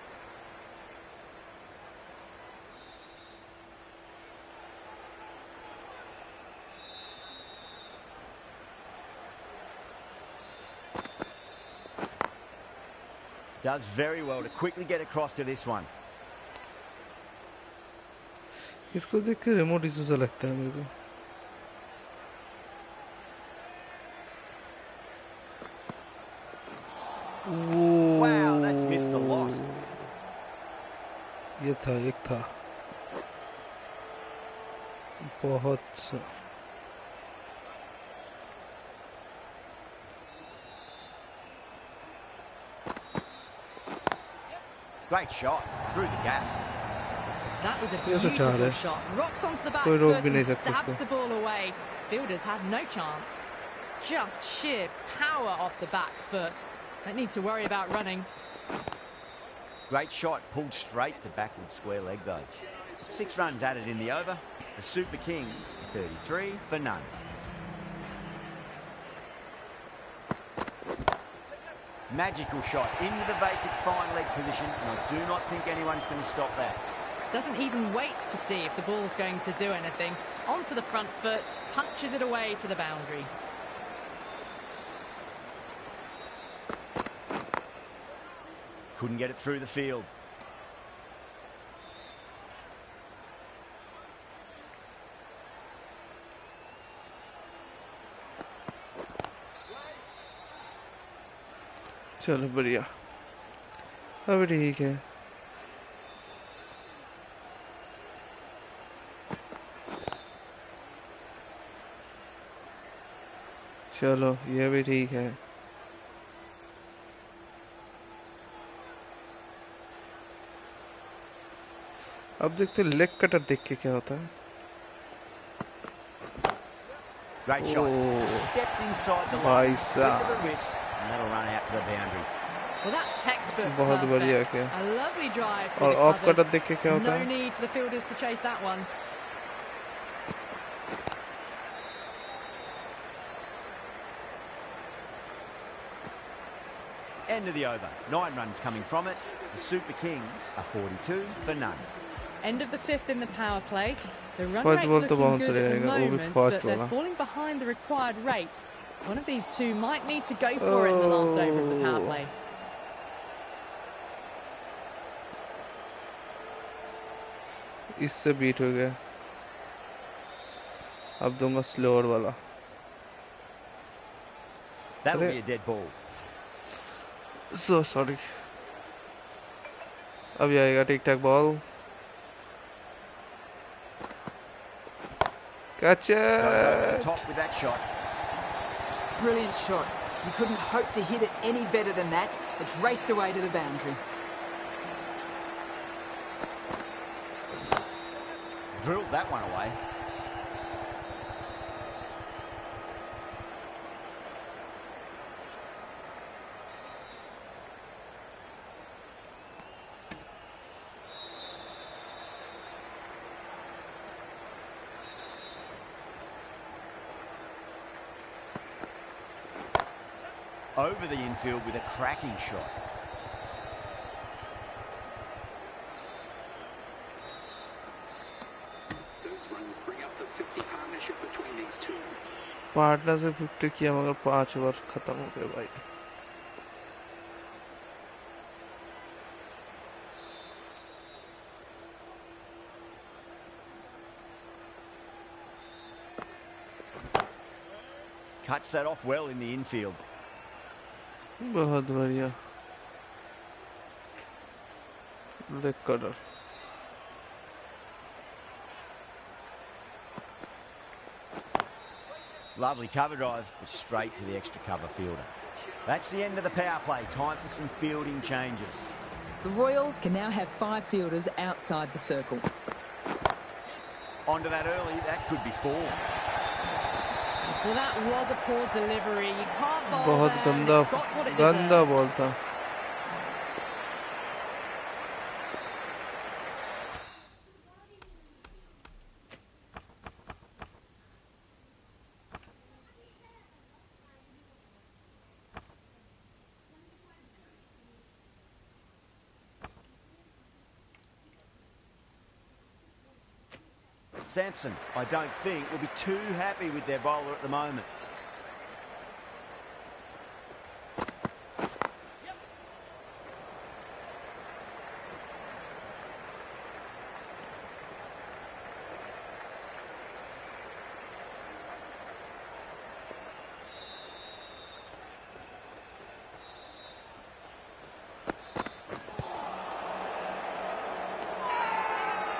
Does very well to quickly get across to this one. इसको देख के remote issue सा लगता है मेरे को Wow, that's missed the lot. ये था एक था बहुत Great shot through the gap. That was a beautiful shot. Rocks onto the back foot and stabs the ball away. Fielders had no chance. just sheer power off the back foot. Don't need to worry about running. Great shot, pulled straight to backward square leg though. 6 runs added in the over. The Super Kings, 33 for none. Magical shot into the vacant fine leg position, and I do not think anyone's going to stop that. Doesn't even wait to see if the ball's going to do anything. Onto the front foot, punches it away to the boundary. Couldn't get it through the field. चलो बढ़िया अब ठीक है चलो ये भी ठीक है अब देखते लेग कटर देख के क्या होता है Great shot. Just stepped inside the line, flick of the wrist, and that'll run out to the boundary. Well, that's textbook बहुत बढ़िया perfect. किया A lovely drive through और the ऑफ कटर covers. देख के क्या होता No है need for the fielders to chase that one. End of the over. 9 runs coming from it. The Super Kings are 42 for none. End of the 5th in the power play. The run First rate's ball तो looking bounce good at the रहेगा, वो भी moment, fast but they're वाला। falling behind the required rate. One of these two might need to go for it in the last over of the power play. इससे beat हो गया अब दूंगा slower वाला That'll be a dead ball. So sorry अब आएगा tick tack ball catch Goes over the top with that shot. Brilliant shot. You couldn't hope to hit it any better than that. It's raced away to the boundary. Drilled that one away. Over the infield with a cracking shot. Partner से 50 किया मगर 5 over खत्म हो गए भाई Cuts that off well in the infield. बहुत बढ़िया leg cutter Lovely cover drive, but straight to the extra cover fielder. That's the end of the power play. Time for some fielding changes. The Royals can now have 5 fielders outside the circle. Onto that early, that could be 4. Well, that was a poor delivery. You can't bowl बहुत there. गंदा It got what it गंदा deserved. Ball था Sampson, I don't think, will be too happy with their bowler at the moment.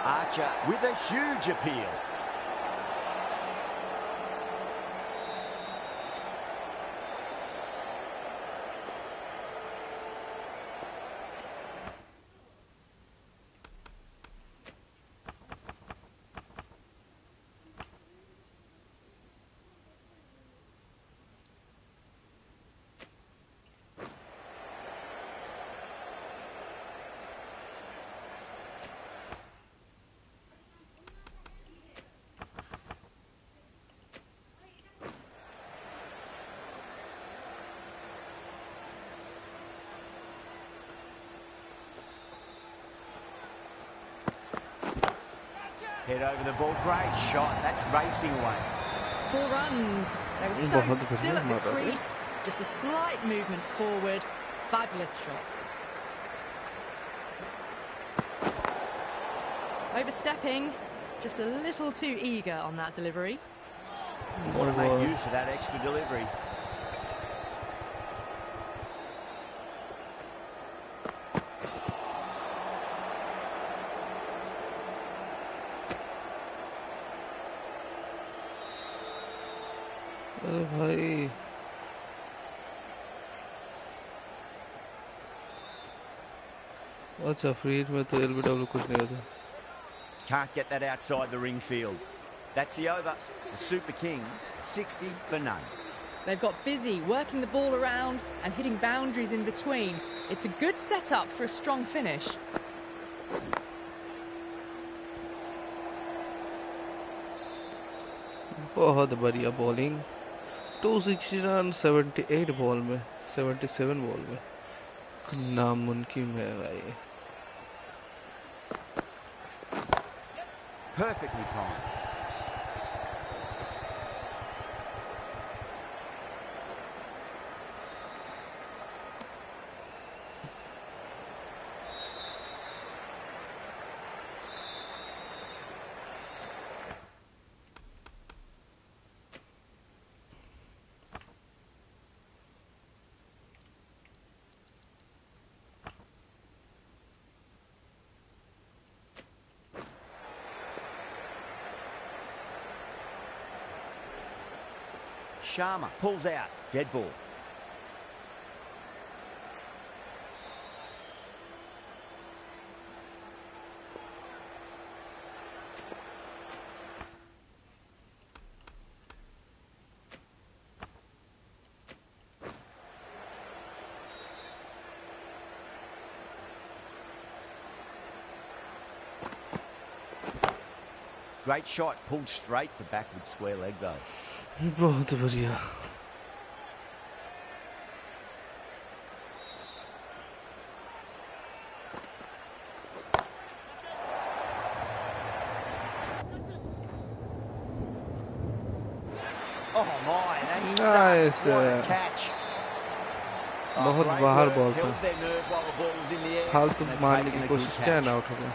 Archer with a huge appeal. Head over the ball. Great shot. That's racing away. 4 runs. They were so still at the crease. Just a slight movement forward. Fabulous shot. Overstepping. Just a little too eager on that delivery. Want to make use of that extra delivery. अरे भाई अच्छा free hit में तो LBW कुछ नहीं होता. Can't get that outside the ring field. That's the over. The Super Kings, 60 for none. They've got busy working the ball around and hitting boundaries in between. It's a good setup for a strong finish. बहुत बढ़िया bowling. 260 run 78 ball में 77 ball में. नामुमकिन है भाई. Perfectly timed. Sharma pulls out. Dead ball. Great shot, pulled straight to backward square leg though. बहुत बढ़िया. Oh my, that's Nice, what a catch. बहुत great बाहर work. बॉल था. Held their nerve while the ball was in the air. फालतू and they've मारने taken की a good कोशिश किया catch. ना, आउट हो गया.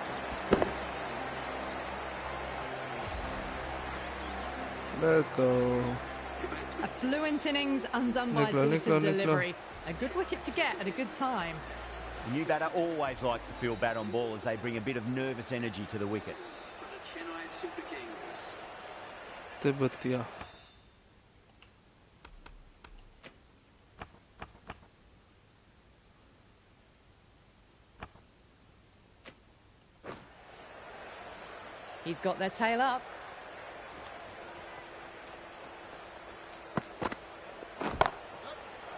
Let's go. A fluent innings undone by Nicola, decent Nicola, Nicola. delivery. A good wicket to get at a good time. The new batter always likes to feel bat on ball as they bring a bit of nervous energy to the wicket. तिब्बतिया. He's got their tail up.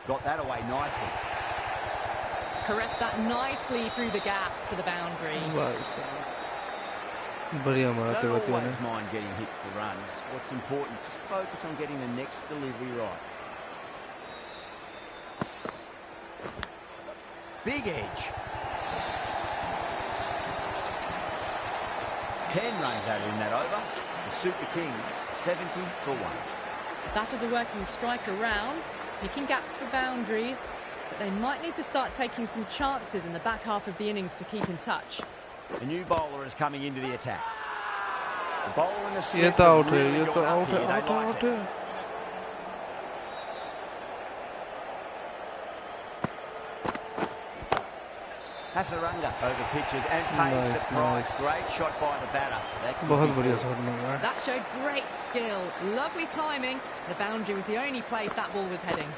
Got that away nicely. Caressed that nicely through the gap to the boundary. भाई साहब. बढ़िया मारा Don't तिब्बतिया ने. always mind getting hit for runs. What's important is just focus on getting the next delivery right. Big edge. 10 runs added in that over. The Super Kings, 70 for 1. Batters are working the striker round, picking gaps for boundaries, but they might need to start taking some chances in the back half of the innings to keep in touch. A new bowler is coming into the attack. The bowler in the ये slip तो out है. really ये तो got up out है. here. They out है. liked out it. है. Hasaranga over pitches and pays Nice, the price. nice. Great shot by the batter. That could बहुत be बढ़िया four. शॉट लगा. That showed great skill, lovely timing. The boundary was the only place that ball was heading.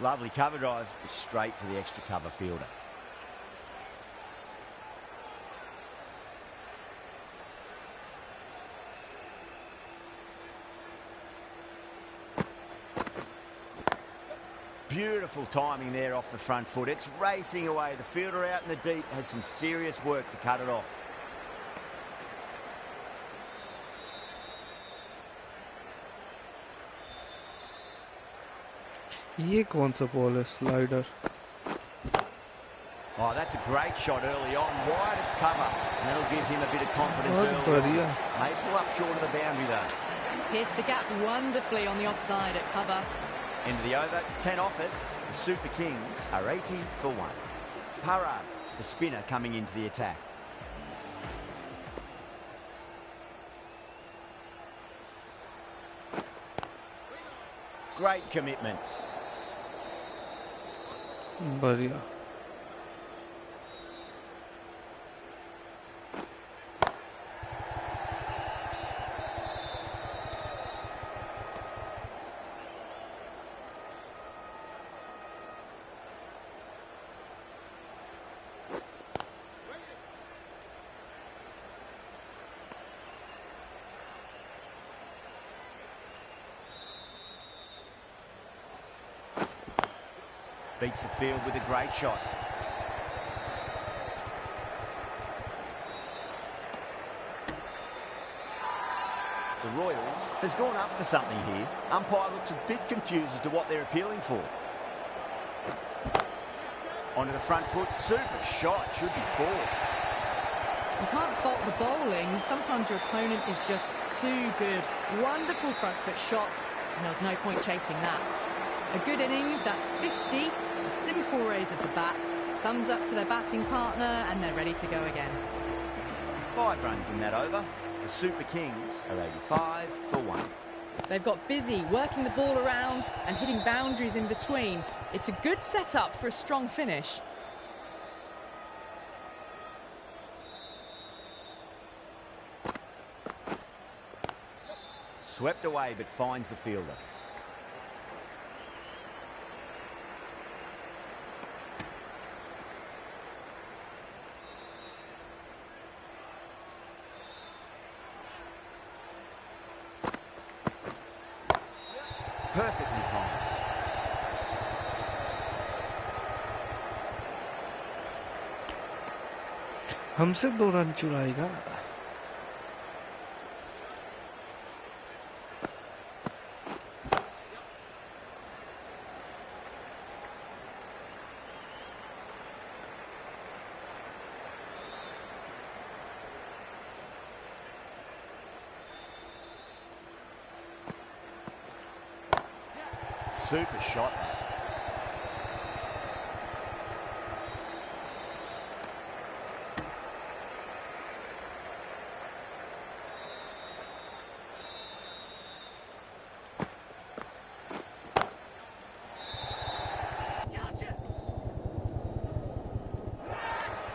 Lovely cover drive, straight to the extra cover fielder. Beautiful timing there off the front foot. It's racing away. The fielder out in the deep has some serious work to cut it off. ये कौन सा ball है? Slider. Oh, that's a great shot early on. Wide of cover. And that'll give him a bit of confidence बहुत early बढ़िया. on. May pull up short of the boundary though. Pierced the gap wonderfully on the offside at cover. End of the over. 10 off it. The Super Kings are 80 for 1. Parad, the spinner, coming into the attack. Great commitment. बढ़िया. Beats the field with a great shot. The Royals has gone up for something here. Umpire looks a bit confused as to what they're appealing for. Onto the front foot. Super shot. Should be 4. You can't fault the bowling. Sometimes your opponent is just too good. Wonderful front foot shot, and there was no point chasing that. A good innings, that's 50. A simple raise of the bats. Thumbs up to their batting partner, and they're ready to go again. 5 runs in that over. The Super Kings are 85 for 1. They've got busy working the ball around and hitting boundaries in between. It's a good setup for a strong finish. Swept away but finds the fielder. Perfectly timed. हमसे 2 run चुराएगा. Super shot that.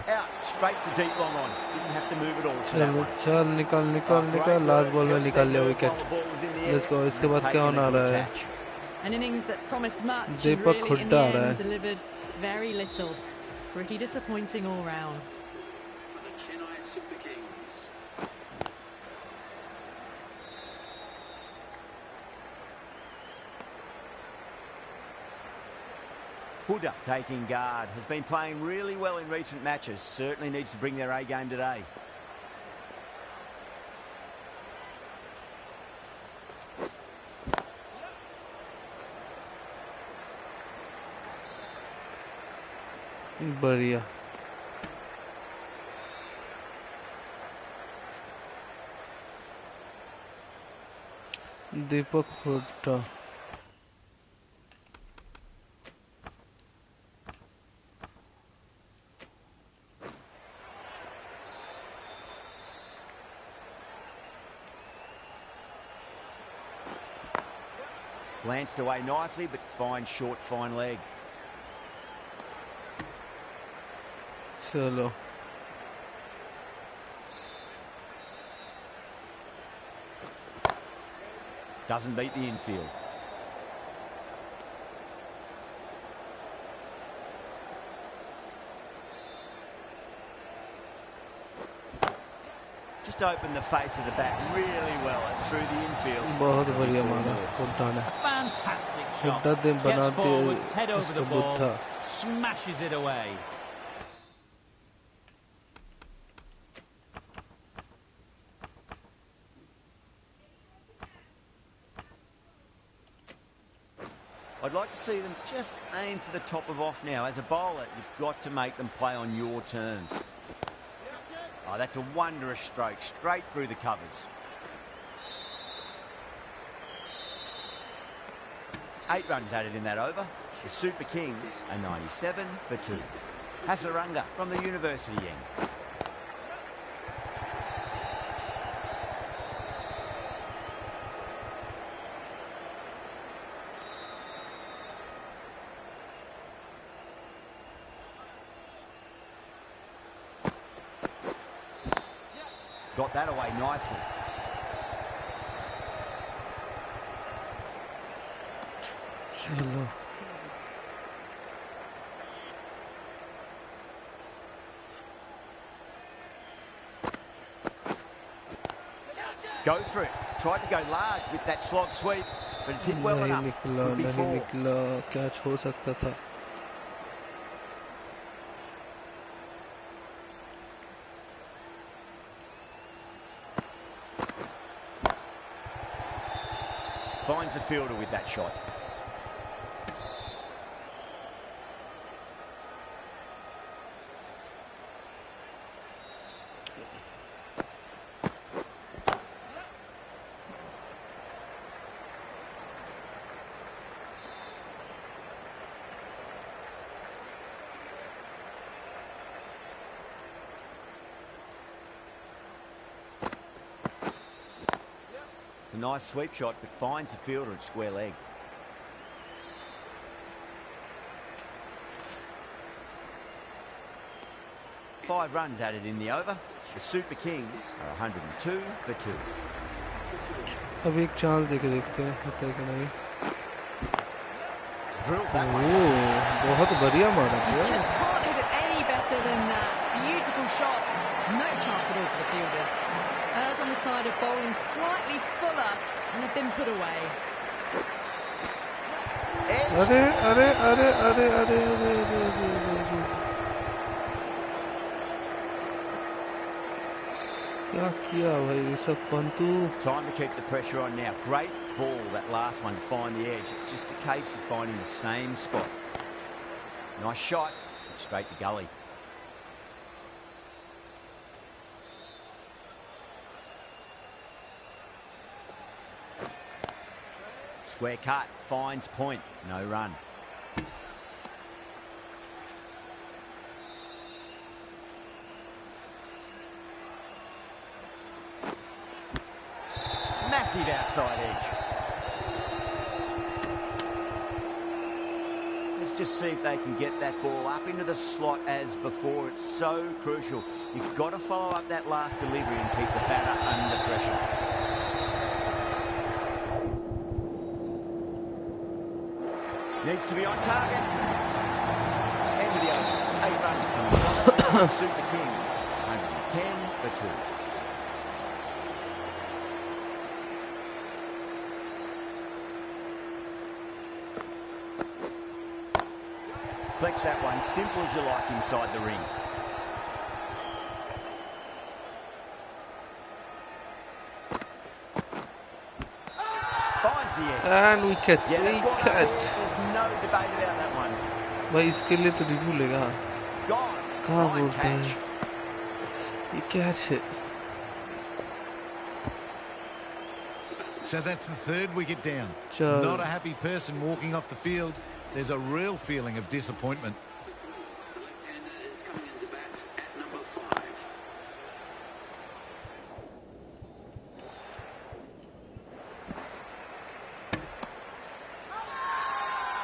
Out, straight to deep long on. Didn't have to move at all for that चलो one. चल निकाल last ball में निकाल लिया wicket. Let's go. इसके बाद क्या होने आ रहा है? An innings that promised much and Deepak really in Hooda the आ रहा end है. delivered very little. Pretty disappointing all round. Hooda taking guard. Has been playing really well in recent matches. Certainly needs to bring their A game today. बढ़िया. दीपक Hooda. Glanced away nicely, but fine short, fine leg. चलो. Doesn't beat the infield. Just opened the face of the bat really well through the infield. बहुत बढ़िया मारा हुड्डा ने. A fantastic shot. Hooda ने बना Gets forward, दिया head over the इसका ball, Buddha. smashes it away. I'd like to see them just aim for the top of off now. As a bowler, you've got to make them play on your terms. Oh, that's a wondrous stroke, straight through the covers. 8 runs added in that over. The Super Kings are 97 for 2. Hasaranga from the university end. Got that away nicely. चलो. Go for it. Tried to go large with that slog sweep, but it's hit well नहीं enough. निकला, Could be नहीं 4. निकला. Catch हो सकता था. Finds the fielder with that shot. It's a nice sweep shot, but finds the fielder at square leg. Five runs added in the over. The Super Kings are 102 for 2. अब एक चाल देके देखते हैं होता है कि नहीं. Drilled that one. बहुत बढ़िया मारा You था. just can't hit it any better than that. Beautiful shot. No chance at all for the fielders. As on the side of bowling slightly fuller and have been put away. Edged. अरे अरे अरे अरे अरे अरे अरे अरे क्या किया भाई Rishabh पंतु. Time to keep the pressure on now. Great ball, that last one, to find the edge. It's just a case of finding the same spot. Nice shot, but straight to gully. Square cut, finds point, no run. Massive outside edge. Let's just see if they can get that ball up into the slot as before. It's so crucial. You've got to follow up that last delivery and keep the batter under pressure. Needs to be on target. End of the over. 8 runs coming from it. Super Kings, 110 for 2. Flex that one, simple as you like inside the ring. Finds the edge. And wicket. Yeah, they've gone up there. Wicket. There's no debate about that one. भाई इसके लिए तो review लेगा. Gone. कहाँ Fine बोलते catch. हैं. ये catch है. So that's the third wicket down. Chal. Not a happy person walking off the field. There's a real feeling of disappointment.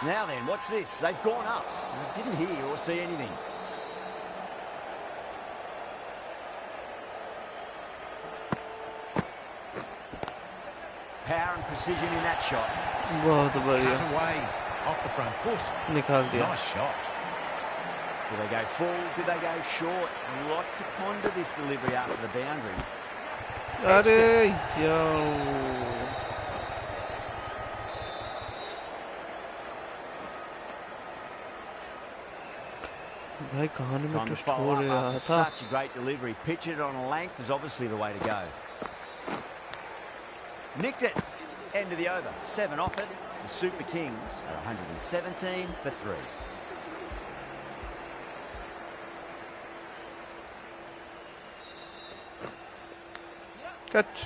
Now then, watch this. They've gone up. I didn't hear or see anything. Power and precision in that shot. बहुत बढ़िया. Cut away off the front foot. निकाल दिया. Nice shot. Do they go full? Do they go short? A lot to ponder this delivery after the boundary. अरे Edged it. यार भाई कहानी में Trying to twist follow हो up रहा after था such a great delivery. Pitch it on a length is obviously the way to go. Nicked it. End of the over. 7 off it. The Super Kings are 117 for 3. catch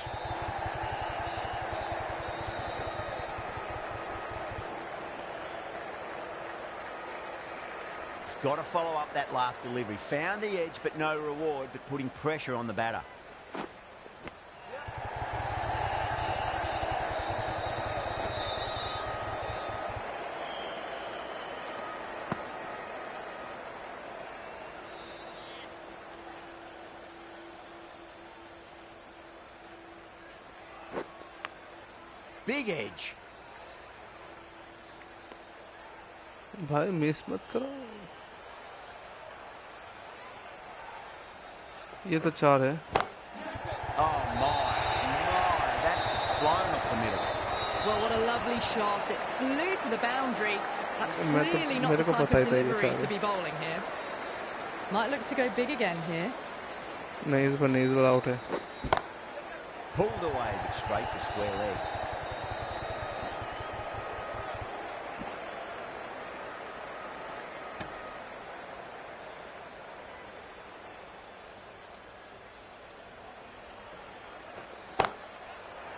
Got to follow up that last delivery. Found the edge, but no reward, but putting pressure on the batter. Big edge. भाई miss मत करो ये तो 4 है Oh my, that's just flown off the middle. Well, what a lovely shot. It flew to the boundary. That's clearly not मेरे the को type पता of ही था ये delivery 4 to be bowling here. Might look to go big again here. नहीं इस बार out है Pulled away, but straight to square leg.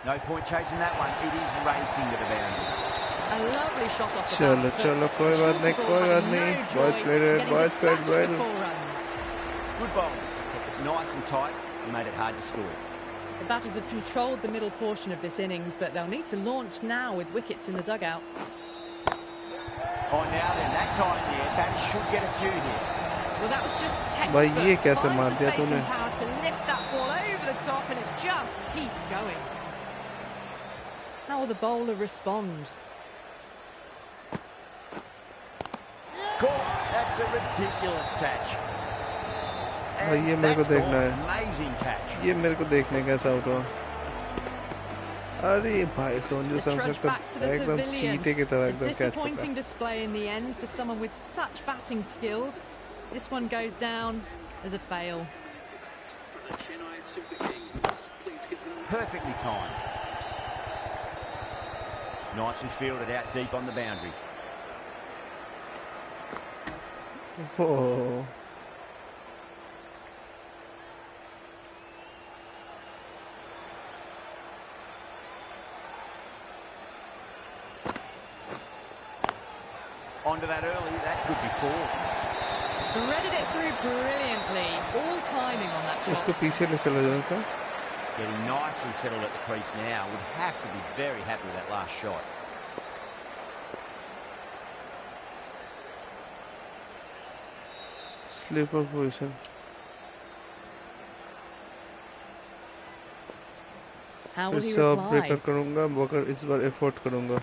No point chasing that one. It is racing to the boundary. A lovely shot off the चलो back चलो foot. कोई बात नहीं Shorter कोई ball बात had नहीं no boys joy played getting boys played dispatched for well 4 runs. Good bowling. Kept it nice and tight and made it hard to score. The batters have controlled the middle portion of this innings, but they'll need to launch now with wickets in the dugout. Oh, now then, that's high in the air. Batters should get a few here. Well, that was just भाई ये textbook. कैसे मार Finds the दिया space तूने and power to lift that ball over the top, and it just keeps going. How will the bowler respond? Caught. That's a ridiculous catch. भाई ये मेरे को that's देखना gone. है Amazing catch. ये मेरे को देखने कैसा आउट हुआ अरे भाई Sanju The trudge Samson back to the एकदम pavilion. चीते की तरह A एकदम catch disappointing display in the end for someone with such batting skills. This one goes down as a fail. Perfectly timed. Nicely fielded out deep on the boundary. Oh Onto that early. That could be 4. Threaded it through brilliantly. All timing on that उसको shot. पीछे ले चला जाओ क्या Getting nicely settled at the crease now. Would have to be very happy with that last shot. Sleeper position How फिर will he से off breaker reply? करूंगा मगर इस बार एफर्ट करूंगा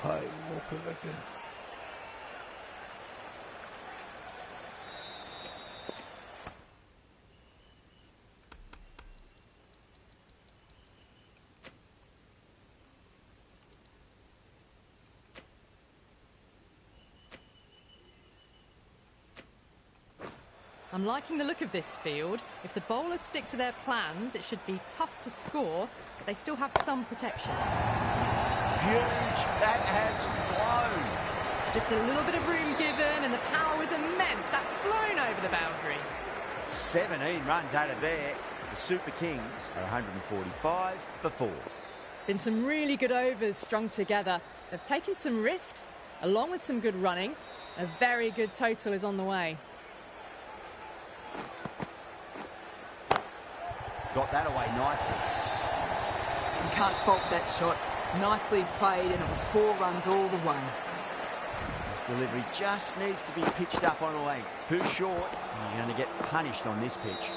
भाई मौके लगे I'm liking the look of this field. If the bowlers stick to their plans, it should be tough to score, but they still have some protection. Huge. That has flown. Just a little bit of room given, and the power was immense. That's flown over the boundary. 17 runs out of there. The Super Kings are 145 for 4. Been some really good overs strung together. They've taken some risks, along with some good running. A very good total is on the way. Got that away nicely. You can't fault that shot. Nicely played, and it was 4 runs all the way. This delivery just needs to be pitched up on a length. Too short, and you're going to get punished on this pitch.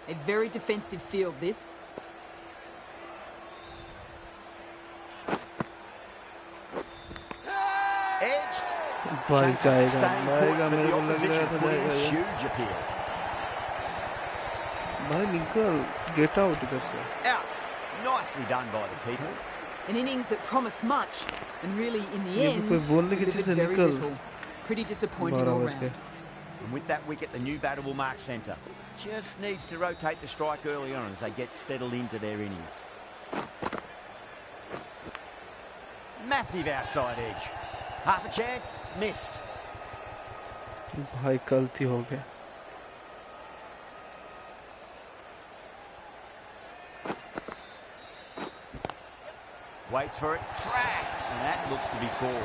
A very defensive field, this. Edged. भाई Shikhar जाएगा staying put, जाएगा but मेरे the को लग रहा opposition था putting a जाएगा huge appeal. भाई निकल गेट आउट इधर से Out. Nicely done by the keeper. An innings that promised much, and really, in the ये भी कोई end, बोलने की delivered चीज़ है very निकल little. Pretty disappointing 12 all बज के round. And with that wicket, the new batter will mark centre. Just needs to rotate the strike early on as they get settled into their innings. Massive outside edge. Half a chance, missed. भाई गलती हो गया Waits for it, track, and that looks to be four.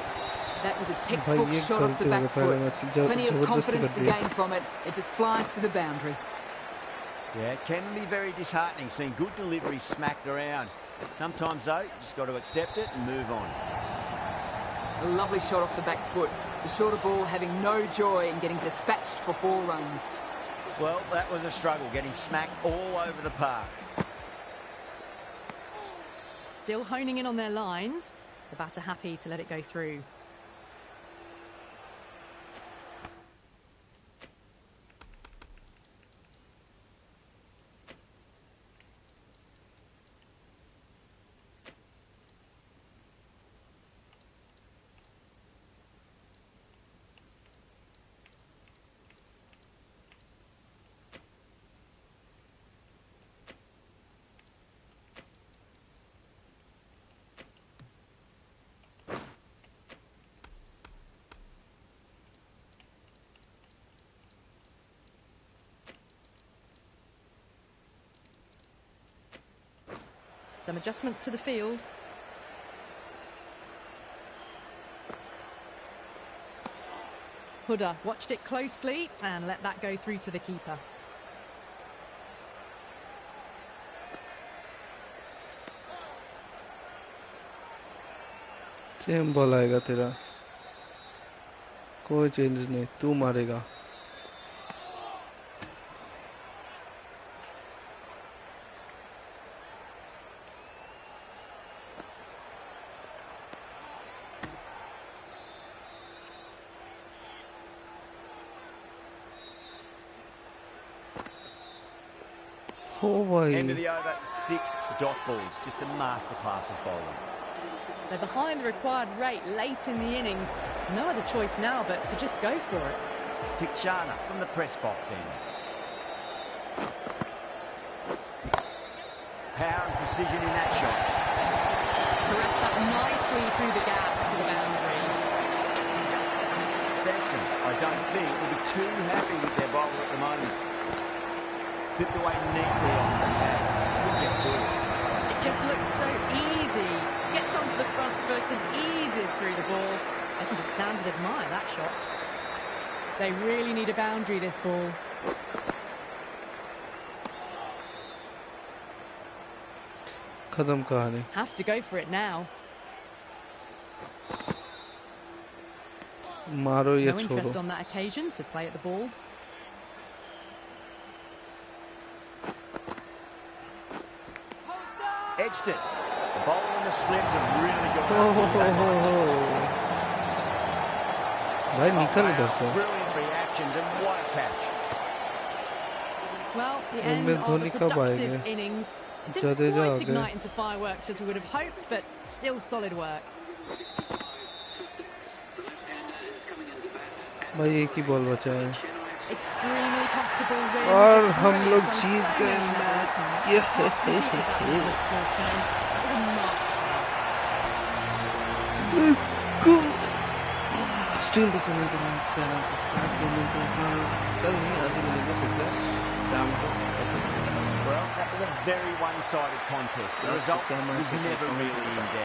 That was a textbook ये shot off the गलती हो back गया foot. पहले match Plenty of जबरदस्ती confidence कर to दिया gain from it. It just flies to the boundary. Yeah, it can be very disheartening seeing good delivery smacked around. Sometimes, though, you just got to accept it and move on. A lovely shot off the back foot. The shorter ball having no joy in getting dispatched for 4 runs. Well, that was a struggle, getting smacked all over the park. Still honing in on their lines. The batter happy to let it go through. Some adjustments to the field. Huda watched it closely and let that go through to the keeper. Same ball आएगा तेरा कोई change नहीं तू मारेगा End of the over, 6 dot balls. Just a masterclass of bowling. They're behind the required rate late in the innings. No other choice now but to just go for it. Tikshana from the press box end. Power and precision in that shot. Caressed that nicely through the gap to the boundary. Sampson, I don't think, will be too happy with their bowler at the moment. Clipped away neatly off the pads. Should get forward. It just looks so easy. Gets onto the front foot and eases through the ball. They can just stand and admire that shot. They really need a boundary, this ball. खत्म कहानी Have to go for it now. मारो या No interest छोड़ो on that occasion to play at the ball. Edged it. The bowler and the slips have really got भाई निकल इधर से Brilliant reactions and what a catch. Well, the end में of a Dhoni कब productive आएंगे? innings. It didn't Jadeja uh quite गए। ignite into fireworks as we would have hoped, but still solid work. भाई एक ही बॉल बचा है Extremely comfortable win. और just हम brilliant लोग on जीत so गए many levels. Match Can't compete with that level of skill shown. It was a masterclass. Still the channel को channel subscribe करने को कल नहीं आज मिलेगा फिर से शाम को Well, that was a very one-sided contest. The result was never really in doubt.